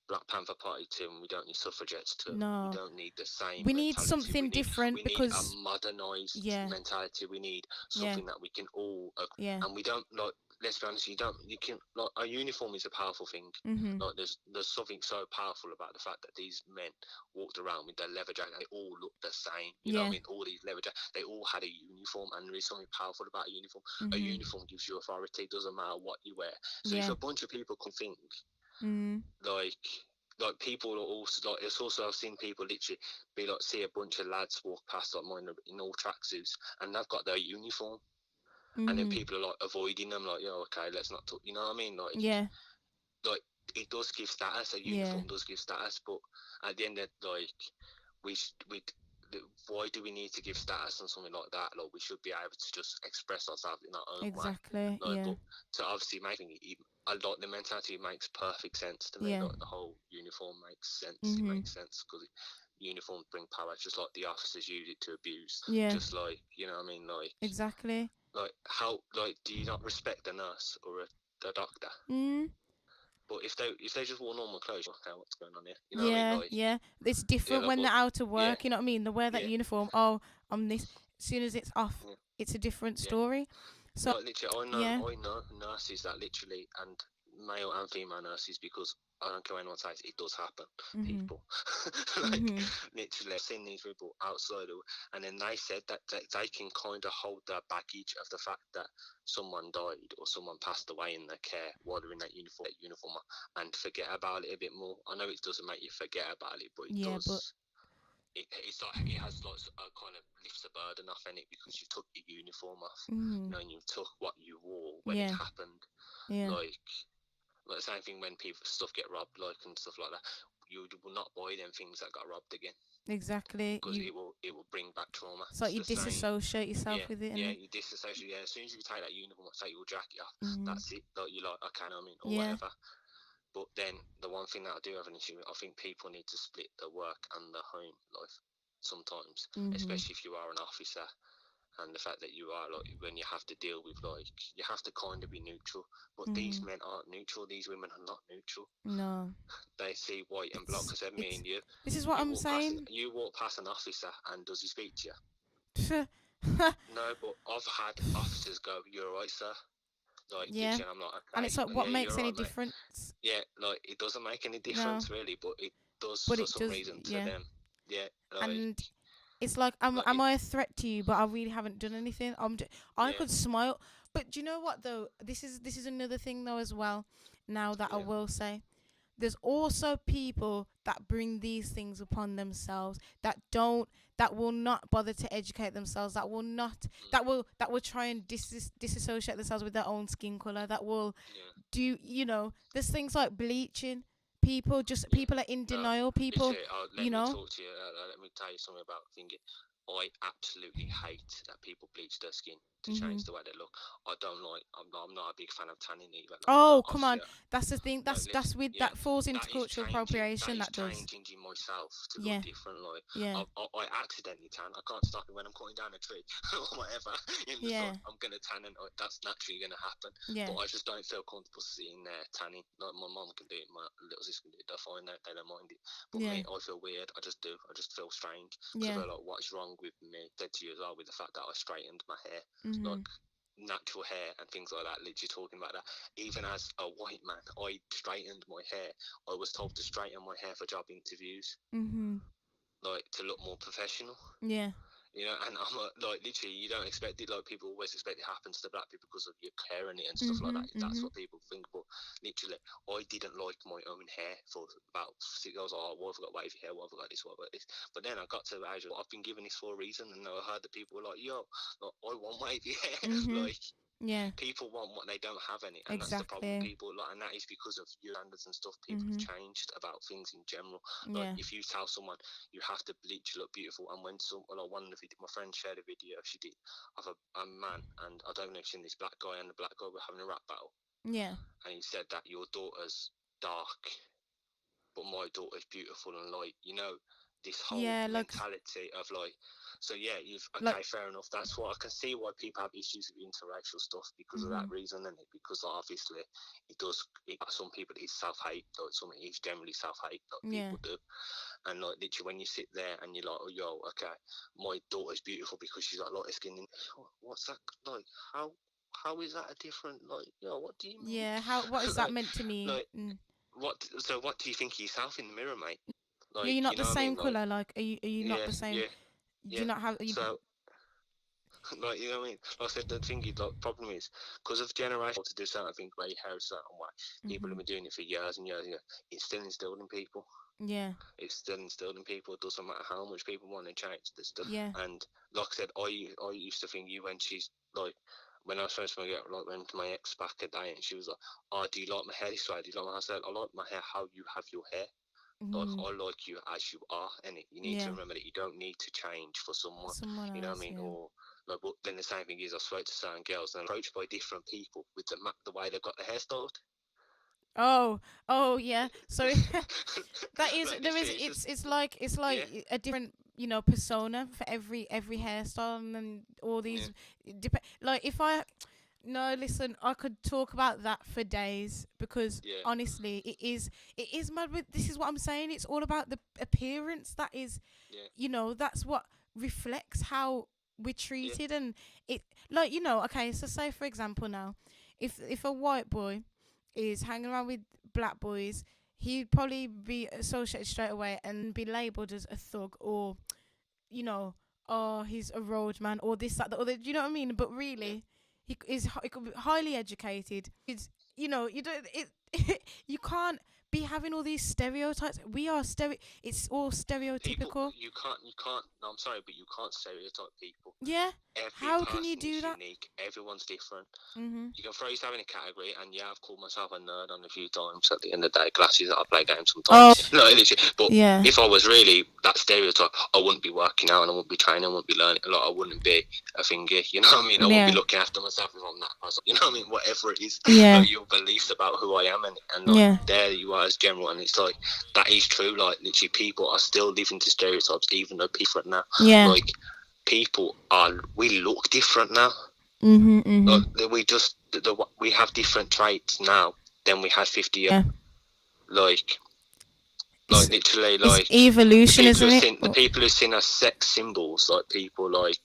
Black Panther Party 2, and we don't need suffragettes 2. We No. don't need the same We need mentality. something different We need a because modernized yeah, mentality. We need yeah, something that we can all yeah. and we don't like. Let's be honest. You can like a uniform is a powerful thing. Mhm. Like there's something so powerful about the fact that these men walked around with their leather jacket. They all looked the same. You know what Yeah. I mean? All these leather jackets. They all had a uniform, and there is something powerful about a uniform. A Mhm. uniform gives you authority. Doesn't matter what you wear. So if Yeah. a bunch of people can think Mhm. like people are also like it's also I've seen people literally be like see a bunch of lads walk past like mine in all tracksuits and they've got their uniform and then Mhm. people are like avoiding them like okay let's not talk, you know what I mean, Yeah. like it does give status, a Yeah. uniform does give status, but at the end of like we why do we need to give status on something like that? Like we should be able to just express ourselves in our own way. Exactly. Like, Yeah. but to obviously making it, I like the mentality makes perfect sense to me. Yeah. Like the whole uniform makes sense. It Mhm. makes sense because uniforms bring power, just like the officers use it to abuse. Yeah. Just like you know what I mean. Exactly. Like how do you not respect a nurse or a doctor? Mm. But if they just wore normal clothes, okay, what's going on here? You know what I mean? Yeah. Yeah. It's Yeah, different like, when but they're out of yeah, work. You know what I mean? They wear that yeah, uniform. Oh, I'm this. As soon as it's off, yeah, it's a different yeah. story. So Like literally, yeah. I know nurses that literally, and male and female nurses, because I don't care what anyone says, it does happen. Mhm. People, like Mhm. literally, I've seen these people outside, and then they said that they can kind of hold their baggage of the fact that someone died or someone passed away in their care while they're in that uniform, and forget about it a bit more. I know it doesn't make you forget about it, but it Yeah. But does. It's like it has like a kind of lifts a burden off in it because you took your uniform off, mhm. and you took what you wore when it Yeah. happened. Yeah. Like, like the same thing when people stuff get robbed, like and stuff like that. You will not buy them things that got robbed again Exactly. because it will bring back trauma. It's like It's you the same. disassociate yourself Yeah, with it, yeah. innit? You disassociate. Yeah, as soon as you take that uniform, take your jacket off, Mhm. that's it. Like you're like, okay, I mean, or Yeah. whatever. But then the one thing that I do have an issue with, I think people need to split the work and the home life sometimes, Mhm. especially if you are an officer, and the fact that you are like when you have to deal with like you have to kind of be neutral. But these Mhm. men aren't neutral. These women are not neutral. No. They see white and black It's because I it's mean this is what I'm saying. you walk past an officer and does he speak to you? No, but I've had officers go, "You're right, sir." Like Yeah. literally, I'm like, And okay, it's like, what yeah, you're makes any right, mate. difference? Yeah, like it doesn't make any No. difference really, but it does But for it some does, reason to yeah. them. Yeah, And it's like, like am it. I a threat to you? But I really haven't done anything. I Yeah, could smile, but do you know what though? This is another thing though as well. Now that I yeah, will say, there's also people that bring these things upon themselves, that will not bother to educate themselves, that will not that will try and disassociate themselves with their own skin color, that will yeah, do, there's things like bleaching. People just yeah. people are in No, denial. People, literally, you let me know. talk to you. Let me tell you something about thinking. I absolutely hate that people bleach their skin to change Mhm. the way they look. I don't like. I'm not a big fan of tanning either. Like, I Oh, don't. come on. Obviously, That's the thing. like, That's listen, with yeah, that falls into that is cultural changing. That appropriation. is That does. changing myself to look Yeah. different. Like, Yeah. I accidentally tan. I can't stop it when I'm cutting down a tree or whatever in the sun. Yeah. I'm gonna tan, and that's naturally gonna happen. Yeah. But I just don't feel comfortable sitting there tanning. Like my mum can do it, my little sister can do it. They're fine. They don't mind it. But Yeah. me, I feel weird. I just do. I just feel strange because I Yeah. feel like what's wrong with me? Said to you as well with the fact that I straightened my hair, like Mhm. natural hair and things like that. Literally talking about that. Even as a white man, I straightened my hair. I was told to straighten my hair for job interviews, Mhm. like to look more professional. Yeah. And I'm like, literally, you don't expect it. Like, people always expect it happens to black people because of your hair in it and stuff like that. Mhm. That's Mhm. what people think. But literally, I didn't like my own hair for about 6 years. Oh, why have I got wavy hair? Why have I got this? Why have I got this? But then I got to the age of, I've been given this for a reason. And I heard that people were like, yo, like, I want wavy hair. Mhm. Like, Yeah. people want what they don't have any, and that's the problem. Exactly. People like, and that is because of your standards and stuff. People have Mhm. changed about things in general. Like, Yeah. if you tell someone you have to bleach, look beautiful, and when like one of the my friend shared a video she did of a man, and I don't know if you've seen this, black guy and the black guy were having a rap battle, Yeah. and he said that your daughter's dark but my daughter's beautiful and light. This whole Yeah. mentality of like, so yeah, you've Like. okay, fair enough. That's what I can see why people have issues with interracial stuff because of that Mhm. reason, and because obviously it does. Some people it's self hate, like some it's generally self hate that Yeah. people do, and like literally when you sit there and you're like, oh yo, okay, my daughter's beautiful because she's got lighter skin. What's that like? How is that a different like? Yo, what do you mean? Yeah. How? What is that Like, meant to mean? like Mm. what do you think of yourself in the mirror, mate? Yeah. Like, You're not you the know what I same mean? Like, color. Like. Are you not yeah, the same? yeah, Do you yeah. not have? Are you? So, like, you know what I mean? Like I said, the thing is, like, problem is, because of generation to do certain things, where you have a certain way, people have Mhm. been doing it for years and years and years. It's still instilled in people. Yeah. It's still instilled in people. It doesn't matter how much people want to change this stuff. Yeah. And like I said, I used to think you when she's like, when I was first going to get like went to my ex back a day, and she was like, "Oh, do you like my hair this way? Do you like my hair?" I said, "I like my hair how you have your hair. Like, Mhm. I like you as you are, and you need to Yeah. remember that you don't need to change for someone. Someone You know what I else. mean? Yeah. Or like, but then the same thing is, I spoke to certain girls and they're approached by different people with the way they've got their hair styled. Oh. Oh. Yeah. So that is Like there is literally, it's just it's yeah, like a different persona for every hairstyle, and then all yeah, these like if I no listen, I could talk about that for days, because yeah, honestly it is mad. With this is what I'm saying, it's all about the appearance. That is, yeah, that's what reflects how we're yeah, treated. And it, like, okay, so say for example now, if a white boy is hanging around with black boys, he'd probably be associated straight away and be labeled as a thug, or you know oh, he's a road man, or this, that, the other. Do you know what I mean? But yeah. really, he could be highly educated. It's, you don't it you can't be having all these stereotypes. It's all People, stereotypical. you can't. No, I'm sorry, but you can't stereotype people. Yeah. Every How can you person do is that? unique. Everyone's different. Mhm. You can throw yourself in a category, and yeah, I've called myself a nerd on a few times. At the end of the day, glasses. I play games Oh, sometimes. No, literally. But yeah. if I was really that stereotype, I wouldn't be working out, and I wouldn't be training, I wouldn't be learning a lot. I wouldn't be a thingy. You know what I mean? I wouldn't be Yeah. looking after myself if I'm that person. You know what I mean? Whatever it is, Yeah. like your beliefs about who I am, and like Yeah. there you are as general, and it's like that is true. Like literally, people are still living to stereotypes, even though people are now. Yeah. Like we look different now. Mhm. Mhm. We just we have different traits now than we had 50 years. Yeah. Like, It's literally, it's like evolution, isn't it? the people who seen as sex symbols, like people like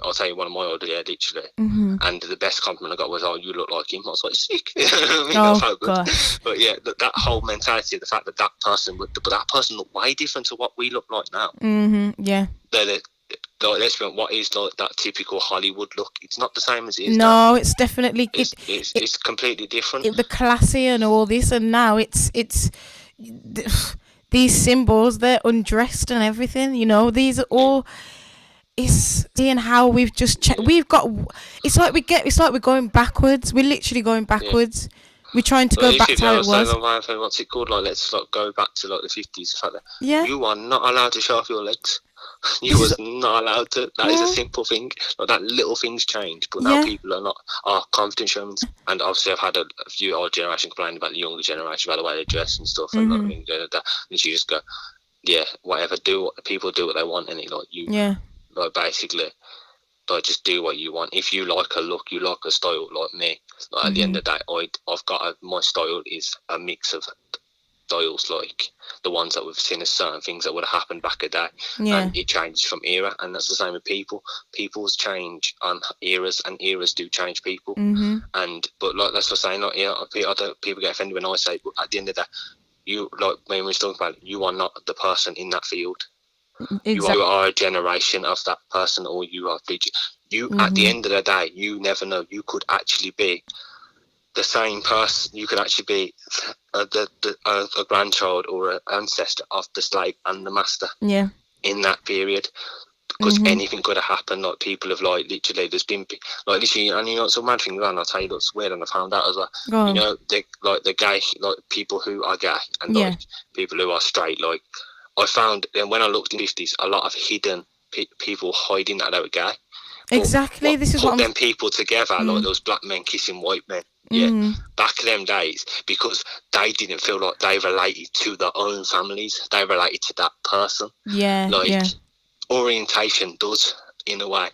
I'll tell you one of my older, yeah, literally. Mhm. And the best compliment I got was, "Oh, you look like him." I was like, "Sick." I mean, that Oh felt good. gosh. But yeah, that whole mentality, the fact that that person looked way different to what we look like now. Mhm. Yeah. They're, let's be honest, what is like that typical Hollywood look? It's not the same as it is now. No, it's definitely It's completely different. the classy and all this, and now it's these symbols, they're undressed and everything. You know, these are yeah, all. It's seeing how we've just yeah, we've got. It's like we're going backwards. We're literally going yeah. backwards. We're trying to Like go if back you to how know, it so was. the one thing, what's it called? Like let's like go back to like the 50s. The fact that Yeah. you are not allowed to show off your legs. You This is. was not allowed to. That is a Mm, simple thing. Like that little things change, but now yeah. people are not are confident showing. And obviously, I've had a few old generation complaining about the younger generation about the way they dress and stuff, and like Mhm. that. And you just go, yeah, whatever. Do what people do what they want, and it like you Yeah. like basically like just do what you want. If you like a look, you like a style, like me. Like at the end Mhm. of the day, I've got my style is a mix of styles, like the ones that we've seen as certain things that would have happened back a day, Yeah. and it changes from era, and that's the same with people. People's change on eras, and eras do change people. Mhm. And but like that's what I'm saying, like yeah, people get offended when I say, but at the end of the day, you like when we're talking about it, you are not the person in that field. You Exactly. are a generation of that person, or you are you. At the Mhm. end of the day, you never know. You could actually be the same person. You could actually be a grandchild or an ancestor of the slave and the master Yeah. in that period. Because Mhm. anything could have happened. Like people have like literally, there's been like literally, and you know, it's a mad thing. And I'll tell you what's weird, and I found out as well. Go You on. know, the gay, like people who are gay and like Yeah. people who are straight. Like I found, and when I looked in the 50s, a lot of hidden people hiding that they were gay. But Exactly. what This is what put I'm. them people together, like Mm. those black men kissing white men, yeah, Mhm. back in them days, because they didn't feel like they related to their own families. They related to that person. Yeah. Like Yeah. orientation does, in a way,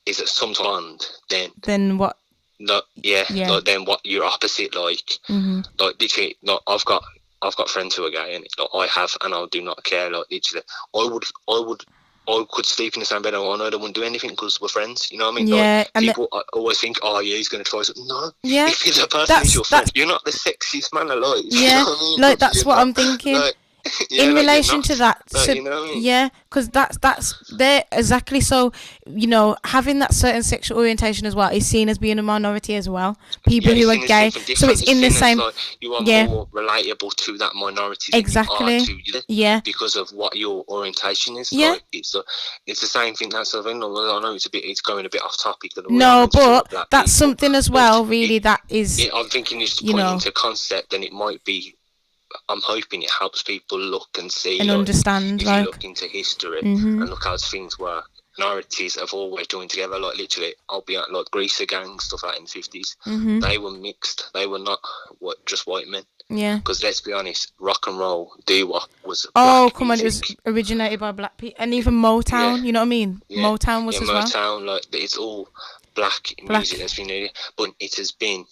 is at some time then, Then what? no, yeah, Yeah. like then what your opposite, Mhm. like literally, like I've got friends who are gay, and like, I have, and I do not care. Like literally, I would, I would, I could sleep in the same bed. I know they wouldn't do anything because we're friends. You know what I mean? Like Yeah. And people always think, oh yeah, he's gonna try something. No, yeah. if the person is your friend, That's you're not the sexiest man alive. You know yeah. what I mean? Like Like, that's you're what not. I'm thinking. Like yeah, In like you're relation not. to that, Like so you know what I mean? yeah, because that's there exactly. So you know, having that certain sexual orientation as well is seen as being a minority as well. Yeah, People it's who are seen as gay, something so different. it's It's in the seen as same. like you are Yeah, more relatable to that minority than you are exactly. to you Yeah, because of what your orientation is. yeah. Like it's the same thing. That's the thing. I know it's going a bit off topic, and we are No, meant to talk but about black that's people, something as but well. Really, that is, I'm thinking it's to you put know, into concept, and it might be. I'm hoping it helps people look and see, and like, understand. if you Like, look into history mhm. and look how things work. Minorities have always joined together, like literally. I'll be at like greaser gangs, stuff like that in the 50s. Mhm. They were mixed. They were not just white men. Yeah. Because let's be honest, rock and roll, doo wop was Oh, black come on! It music. was originated by black people, and even Yeah, Motown. You know what I mean? yeah, Motown yeah. was as well Motown, like it's all black music black. that's been there, but it has been.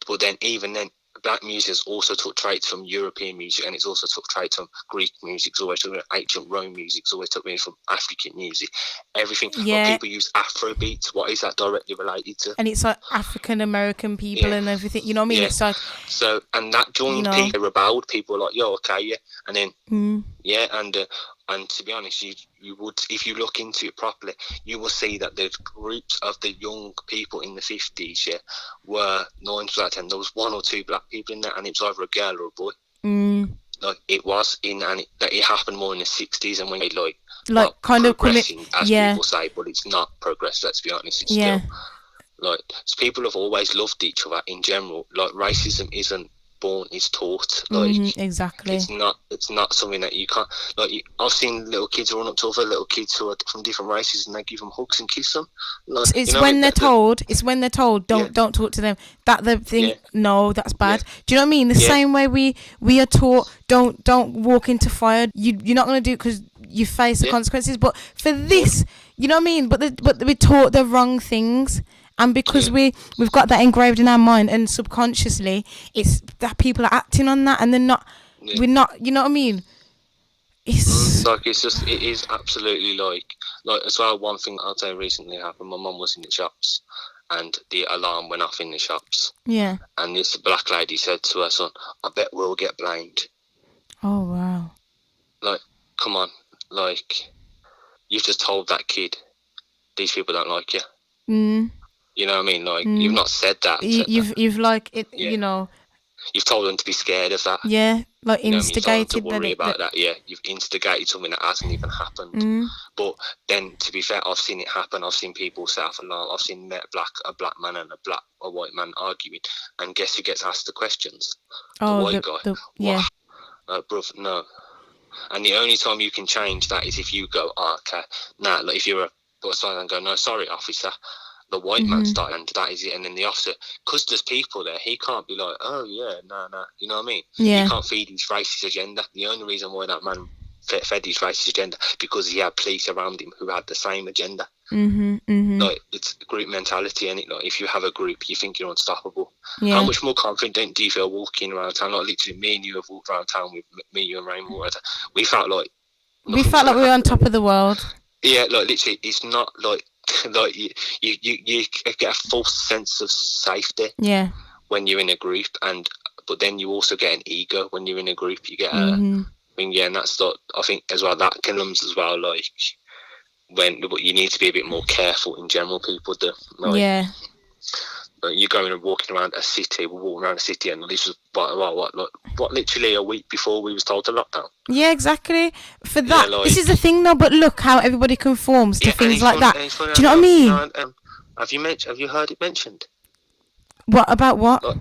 But then even then, black music has also took traits from European music, and it's also took traits from Greek music. It's always took ancient Rome music. It's always took me from African music. Everything. Like Yeah, people use Afro beats. What is that directly related to? and it's like African American people Yeah, and everything. You know what I mean? yeah. It's like, So and that you joined know, people. They rebelled. People were like, yo, okay, yeah, and then mm, yeah, and to be honest, you would if you look into it properly, you will see that the groups of the young people in the 50s, yeah, were 9 times out of 10. There was one or two black people in there, and it was either a girl or a boy. mm, Like it was in, and it happened more in the 60s, and when they like like well kind of commit. progressing as Yeah, people say, but it's not progress. Let's be honest, it's yeah, still like people have always loved each other in general. Like racism isn't born; it's taught. Like exactly. it's not something that you can't like. I've seen little kids run up to other little kids who are from different races, and they give them hugs and kiss them. Like you It's know what I when mean? they're told. It's when they're told. Yeah, Don't talk to them. That the thing. yeah, No, that's yeah, bad. Do you know what I mean? The yeah, same way we are taught. Don't walk into fire. You're not gonna do it because you face the yeah, consequences. But for yeah, this, you know what I mean. But we're taught the wrong things. And because yeah, we've got that engraved in our mind, and subconsciously, it's that people are acting on that, and they're not. yeah. We're not. You know what I mean? It's Like it's just it is absolutely like as well. One thing I'll say recently happened. My mum was in the shops, and the alarm went off in the shops, yeah. and this black lady said to her son, "I bet we'll get blamed." Oh wow. Like, come on, like you've just told that kid these people don't like you. Mm. You know what I mean? Like you've Mm. not said that. You've like it. Yeah, You know. You've told them to be scared of that. Yeah, like You know what I mean? You've told them to instigated that worry it. about that. Yeah, you've instigated something that hasn't even happened. But then, to be fair, I've seen it happen. I've seen people set off alarm. I've seen a black man and a white man arguing, and guess who gets asked the questions? The white guy. Yeah. Bruv, no. And the only time you can change that is if you go, oh, okay, nah, like if you're a side and go, no, sorry, officer. The white man started, and that is it. And then the officer, because there's people there, he can't be like, oh yeah, nah. You know what I mean? Yeah. He can't feed his racist agenda. The only reason why that man fed his racist agenda because he had police around him who had the same agenda. Like, it's group mentality, and like if you have a group, you think you're unstoppable. Yeah. How much more confident do you feel walking around town? Like literally, me and you have walked around town with me, you, and Rainwater. We felt like we were on top of the world. Yeah, like literally, it's not like like you get a false sense of safety. Yeah. When you're in a group, but then you also get an ego when you're in a group. You get a thing, yeah, and that's like, I think as well that comes as well, like but you need to be a bit more careful in general. People do, like, yeah. You're going and walking around a city. We're walking around a city, and this was what literally a week before we was told to lockdown. Yeah, exactly. For that, yeah, like, this is the thing, though. But look how everybody conforms to things like that. Do you know what I mean? Have you heard it mentioned? What about what? Like,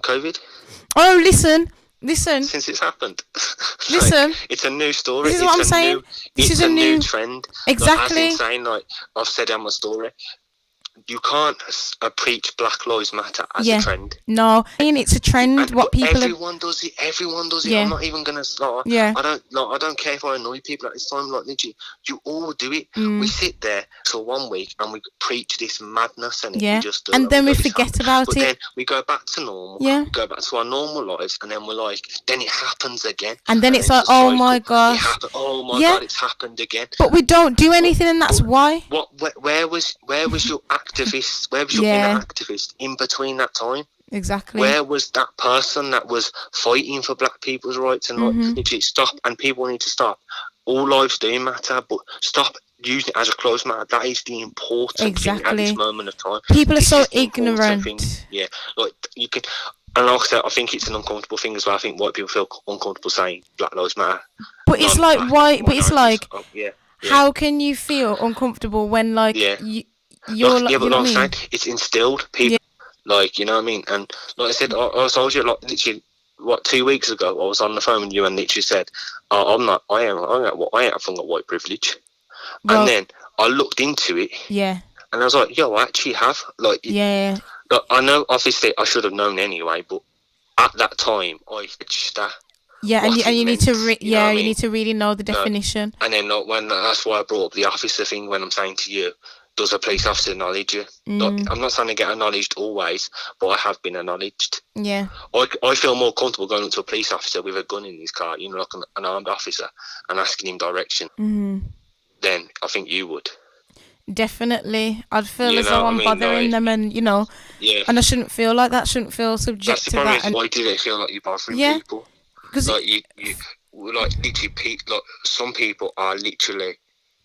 COVID. Oh, listen. Since it's happened. Listen. Like, it's a new story. This is what I'm saying. This is a new trend. Exactly. Like, as in saying, like, I've said on my story, you can't preach Black Lives Matter as a trend. No, I mean, it's a trend. Everyone does it. Everyone does it. Yeah. I'm not even gonna start. Yeah. I don't care if I annoy people at this time. Like, literally, you all do it. We sit there for 1 week and we preach this madness, and we just do it. And then we forget about it. But then we go back to normal. Yeah. We go back to our normal lives, and then we're like, then it happens again. And then it's like, oh my gosh. Oh my god, it's happened again. But we don't do anything, and that's why. Where was your activist? Where was your inner activist in between that time? Exactly. Where was that person that was fighting for black people's rights and literally stop? And people need to stop. All lives do matter, but stop using it as a closed matter. That is the important thing at this moment of time. People are so ignorant. Yeah, like you can. And like I said, I think it's an uncomfortable thing as well. I think white people feel uncomfortable saying Black Lives Matter. But it's like why? But it's like, how can you feel uncomfortable when like you're like, but like I'm saying, it's instilled. People like, you know what I mean. And like I said, I told you, like literally, 2 weeks ago, I was on the phone with you and literally said, I haven't got white privilege. Well, and then I looked into it. Yeah. And I was like, yo, I actually have. Like, yeah. Like, I know, obviously, I should have known anyway, but at that time, I just yeah, and you need to you need to really know the definition. And then like, that's why I brought up the officer thing when I'm saying to you, does a police officer acknowledge you? Like, I'm not saying to get acknowledged always, but I have been acknowledged. Yeah. I feel more comfortable going up to a police officer with a gun in his car, you know, like an armed officer, and asking him direction. Then I think you would. Definitely. I'd feel as though I'm bothering them, and, you know, and I shouldn't feel like that, shouldn't feel subject to that. That's the problem. Why do they feel like you're bothering people? Because like, you like, literally, like, some people are literally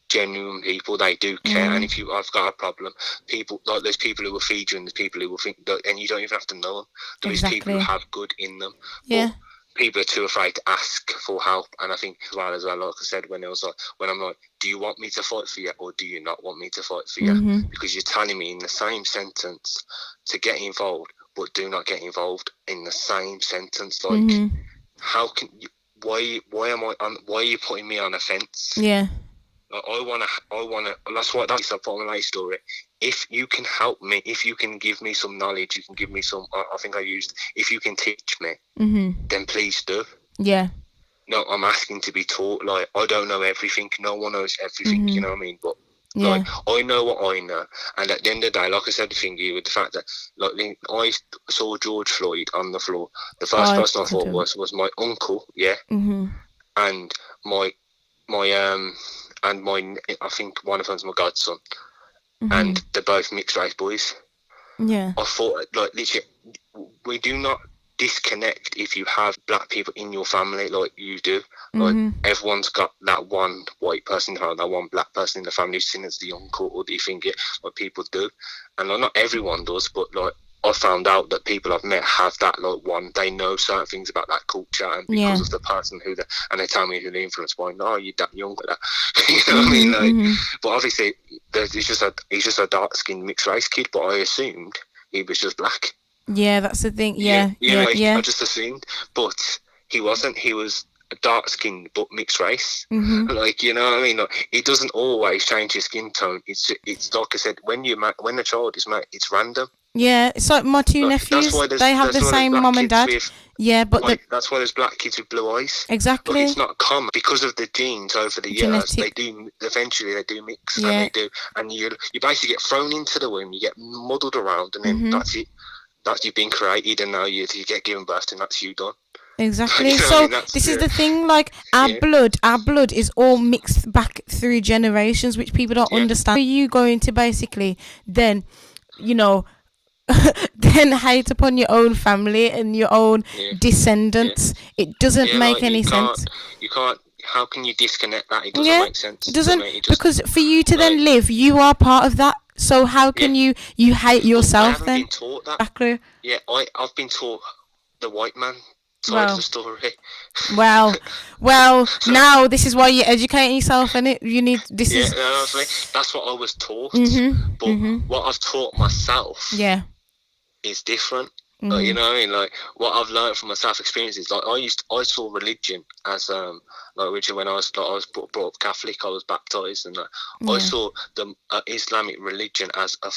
genuine people. They do care, and if I've got a problem, people like, there's people who will feed you, and there's people who will think that, and you don't even have to know them. There's people who have good in them. Yeah. But people are too afraid to ask for help, and I think as well, like I said, when I'm like, do you want me to fight for you, or do you not want me to fight for you? Because you're telling me in the same sentence to get involved, but do not get involved in the same sentence. Like, how can you? Why are you putting me on a fence? Yeah. Like, I wanna. That's what that's a part of my story. If you can help me, if you can give me some knowledge, you can give me some. I think I used. If you can teach me, then please do. Yeah. No, I'm asking to be taught. Like, I don't know everything. No one knows everything. You know what I mean? But like, I know what I know. And at the end of the day, like I said, the thing with the fact that, like, I saw George Floyd on the floor. The first person I thought was my uncle. Yeah. And my I think one of them's my godson, and they're both mixed race boys. Yeah. I thought, like, literally, we do not disconnect if you have black people in your family like you do. Like, everyone's got that one white person, that one black person in the family seen as the uncle or the thing, like people do. And like, not everyone does, but like, I found out that people I've met have that, like, one, they know certain things about that culture, and because of the person who and they tell me who they're influenced by. No, you're that young for that. You know what I mean? Like, but obviously, he's just a dark skinned mixed race kid. But I assumed he was just black. Yeah, that's the thing. Yeah. I just assumed, but he wasn't. He was dark skinned but mixed race. Like, you know what I mean? Like, it doesn't always change your skin tone. It's like I said, when a child is made, it's random. Yeah, it's like my two nephews. They have the same mum and dad. Yeah, but that's why there's black kids with blue eyes. Exactly. Like, it's not common because of the genes over the years. They do eventually mix, and you basically get thrown into the womb. You get muddled around, and then that's it. That's you being created, and now you get given birth, and that's you done. Exactly. You know, so this is the thing. Like, our blood is all mixed back through generations, which people don't understand. Are you going to basically then, you know, then hate upon your own family and your own descendants? It doesn't make any sense. You can't. How can you disconnect that? It doesn't make sense. It doesn't, because for you to then live, you are part of that. So how can you hate yourself then? I haven't been taught that. Exactly. Yeah, I've been taught the white man side of the story. Well, so, now this is why you're educating yourself, and you need this is. Yeah, honestly, that's what I was taught. But what I've taught myself. Yeah. Is different. Like, you know what I mean? Like, what I've learned from my self experiences, like I saw religion as like, which when I was brought up Catholic, I was baptized, and I saw the Islamic religion as a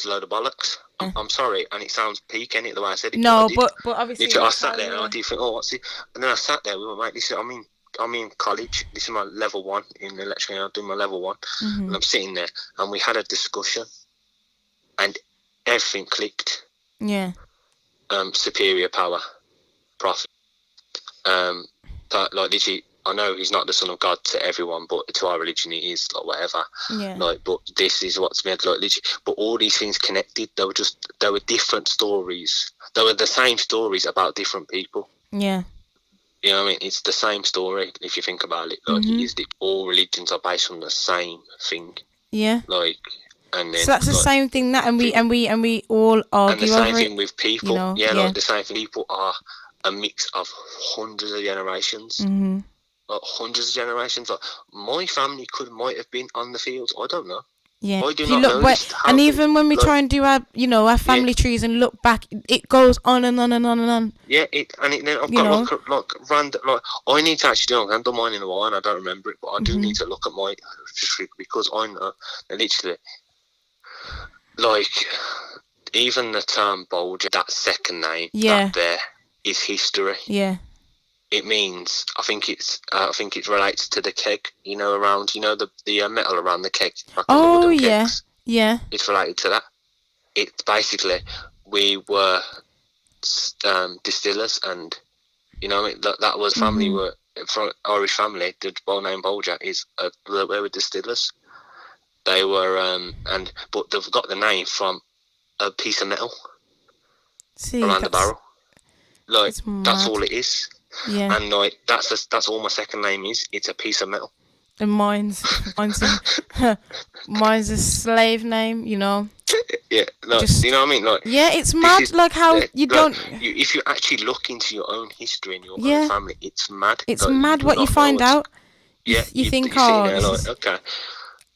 load of bollocks. I'm sorry, and it sounds peak, ain't it, the way I said it? No, but obviously I sat there and I did think, oh, what's it? And then I sat there with my mate. This is, I'm in college. This is my level 1 in electrical. I'm doing my level 1, and I'm sitting there, and we had a discussion, and everything clicked. Yeah. Superior power, profit. Like, literally, I know he's not the son of God to everyone, but to our religion he is, like, whatever. Yeah. Like, but this is what's meant, like, literally. But all these things connected. They were different stories. They were the same stories about different people. Yeah. You know what I mean? It's the same story if you think about it. Like, all religions are based on the same thing. Yeah. Like. And then, so that's the same thing that, and we all argue. And the same thing with people, you know? Like the same thing. People are a mix of hundreds of generations, like hundreds of generations. Like, my family might have been on the fields. I don't know. Yeah, I do not know. And even when we try and do our family trees and look back, it goes on and on and on and on. Yeah, then I've got like random, like, I need to actually do. I haven't done mine in a while, and I don't remember it, but I do need to look at my history, because I know literally. Like, even the term Bulger, that second name, that there is history. Yeah. It means, I think it relates to the keg, around, the metal around the keg. Oh, yeah. Kegs. Yeah. It's related to that. It's basically, we were distillers, and, that was family, from Irish family, the well-known Bulger they were distillers. They were, but they've got the name from a piece of metal around the barrel. Like, that's all it is. Yeah. And like, that's all my second name is. It's a piece of metal. And mine's a slave name, Yeah, like, you know what I mean? Like, yeah, it's mad. Like, how you don't. If you actually look into your own history and your own family, it's mad. It's mad what you find out. Yeah, you think, okay.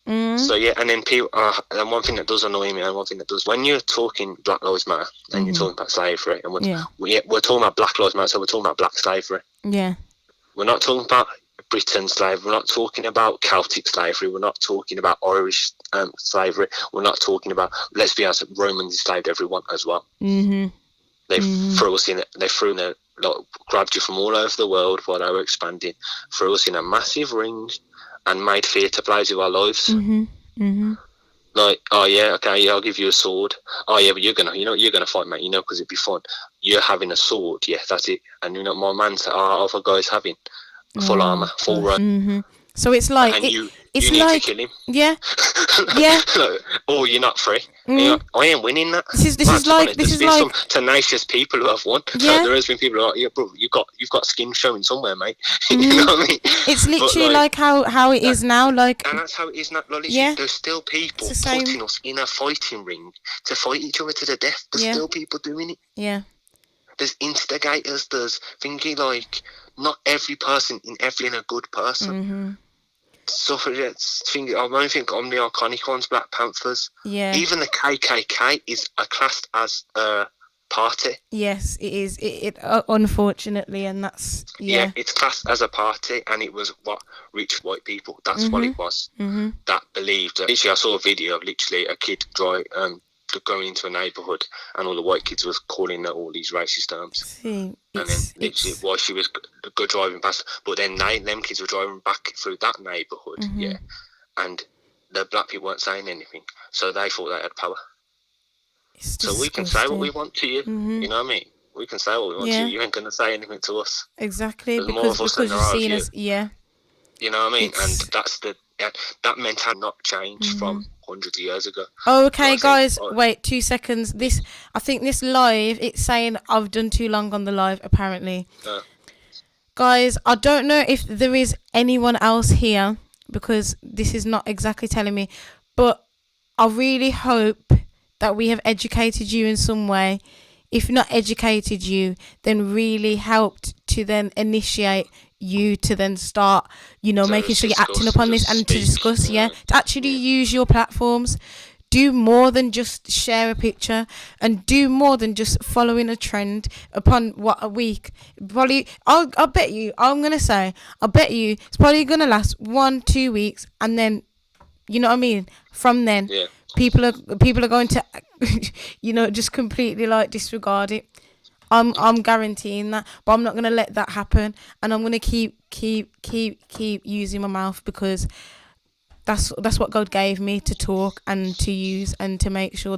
So yeah, and then people. And one thing that does annoy me, and one thing that does, when you're talking Black Lives Matter and you're talking about slavery, and we're talking about Black Lives Matter, so we're talking about black slavery. Yeah. We're not talking about Britain slavery. We're not talking about Celtic slavery. We're not talking about Irish slavery. We're not talking about, let's be honest, Romans enslaved everyone as well. They threw us in. They threw in grabbed you from all over the world while they were expanding, threw us in a massive ring, and made theatre plays with our lives. Like, oh yeah, okay, yeah, I'll give you a sword. Oh yeah, but you're gonna fight, mate. Because it'd be fun. You're having a sword, yeah, that's it. And my man said, other guys having full armor, full run. So it's like and you it's need like to kill him. yeah, yeah. Or you're not free. And you're like, I ain't winning that. This is There's like been some tenacious people who have won. Yeah. There has been people who are like, yeah, bro, you've got skin showing somewhere, mate. You know what I mean? It's literally like how it is now. Like, and that's how it is now. Like, yeah. There's still people It's the same. putting us in a fighting ring to fight each other to the death. There's still people doing it. Yeah. There's instigators. There's thinking like not every person in a good person. Suffragettes, I don't think on the iconic ones, Black Panthers. Yeah. Even the KKK is classed as a party. Yes, it is. It unfortunately, and that's yeah. It's classed as a party, and it was what rich white people. That's what it was. That believed. Literally, I saw a video of literally a kid going into a neighbourhood, and all the white kids was calling her all these racist terms. And then literally, while she was driving past, but then them kids were driving back through that neighbourhood, and the black people weren't saying anything, so they thought they had power. So we can say what we want to you, you know what I mean? We can say what we want to you. You ain't gonna say anything to us. Exactly, There's more of us than there are of you. You know what I mean? And that's that mentality not changed from hundreds of years ago. Oh, okay, guys, wait 2 seconds. I think this live, it's saying I've done too long on the live, apparently. Guys, I don't know if there is anyone else here, because this is not exactly telling me, but I really hope that we have educated you in some way. If not educated you, then really helped to then initiate you to then start, making sure you're acting upon this and to discuss, to actually use your platforms. Do more than just share a picture, and do more than just following a trend upon a week. Probably, I bet you it's probably gonna last 1-2 weeks, and then, you know what I mean. From then, people are going to, just completely like disregard it. I'm guaranteeing that, but I'm not gonna let that happen, and I'm gonna keep using my mouth, because that's what God gave me to talk and to use and to make sure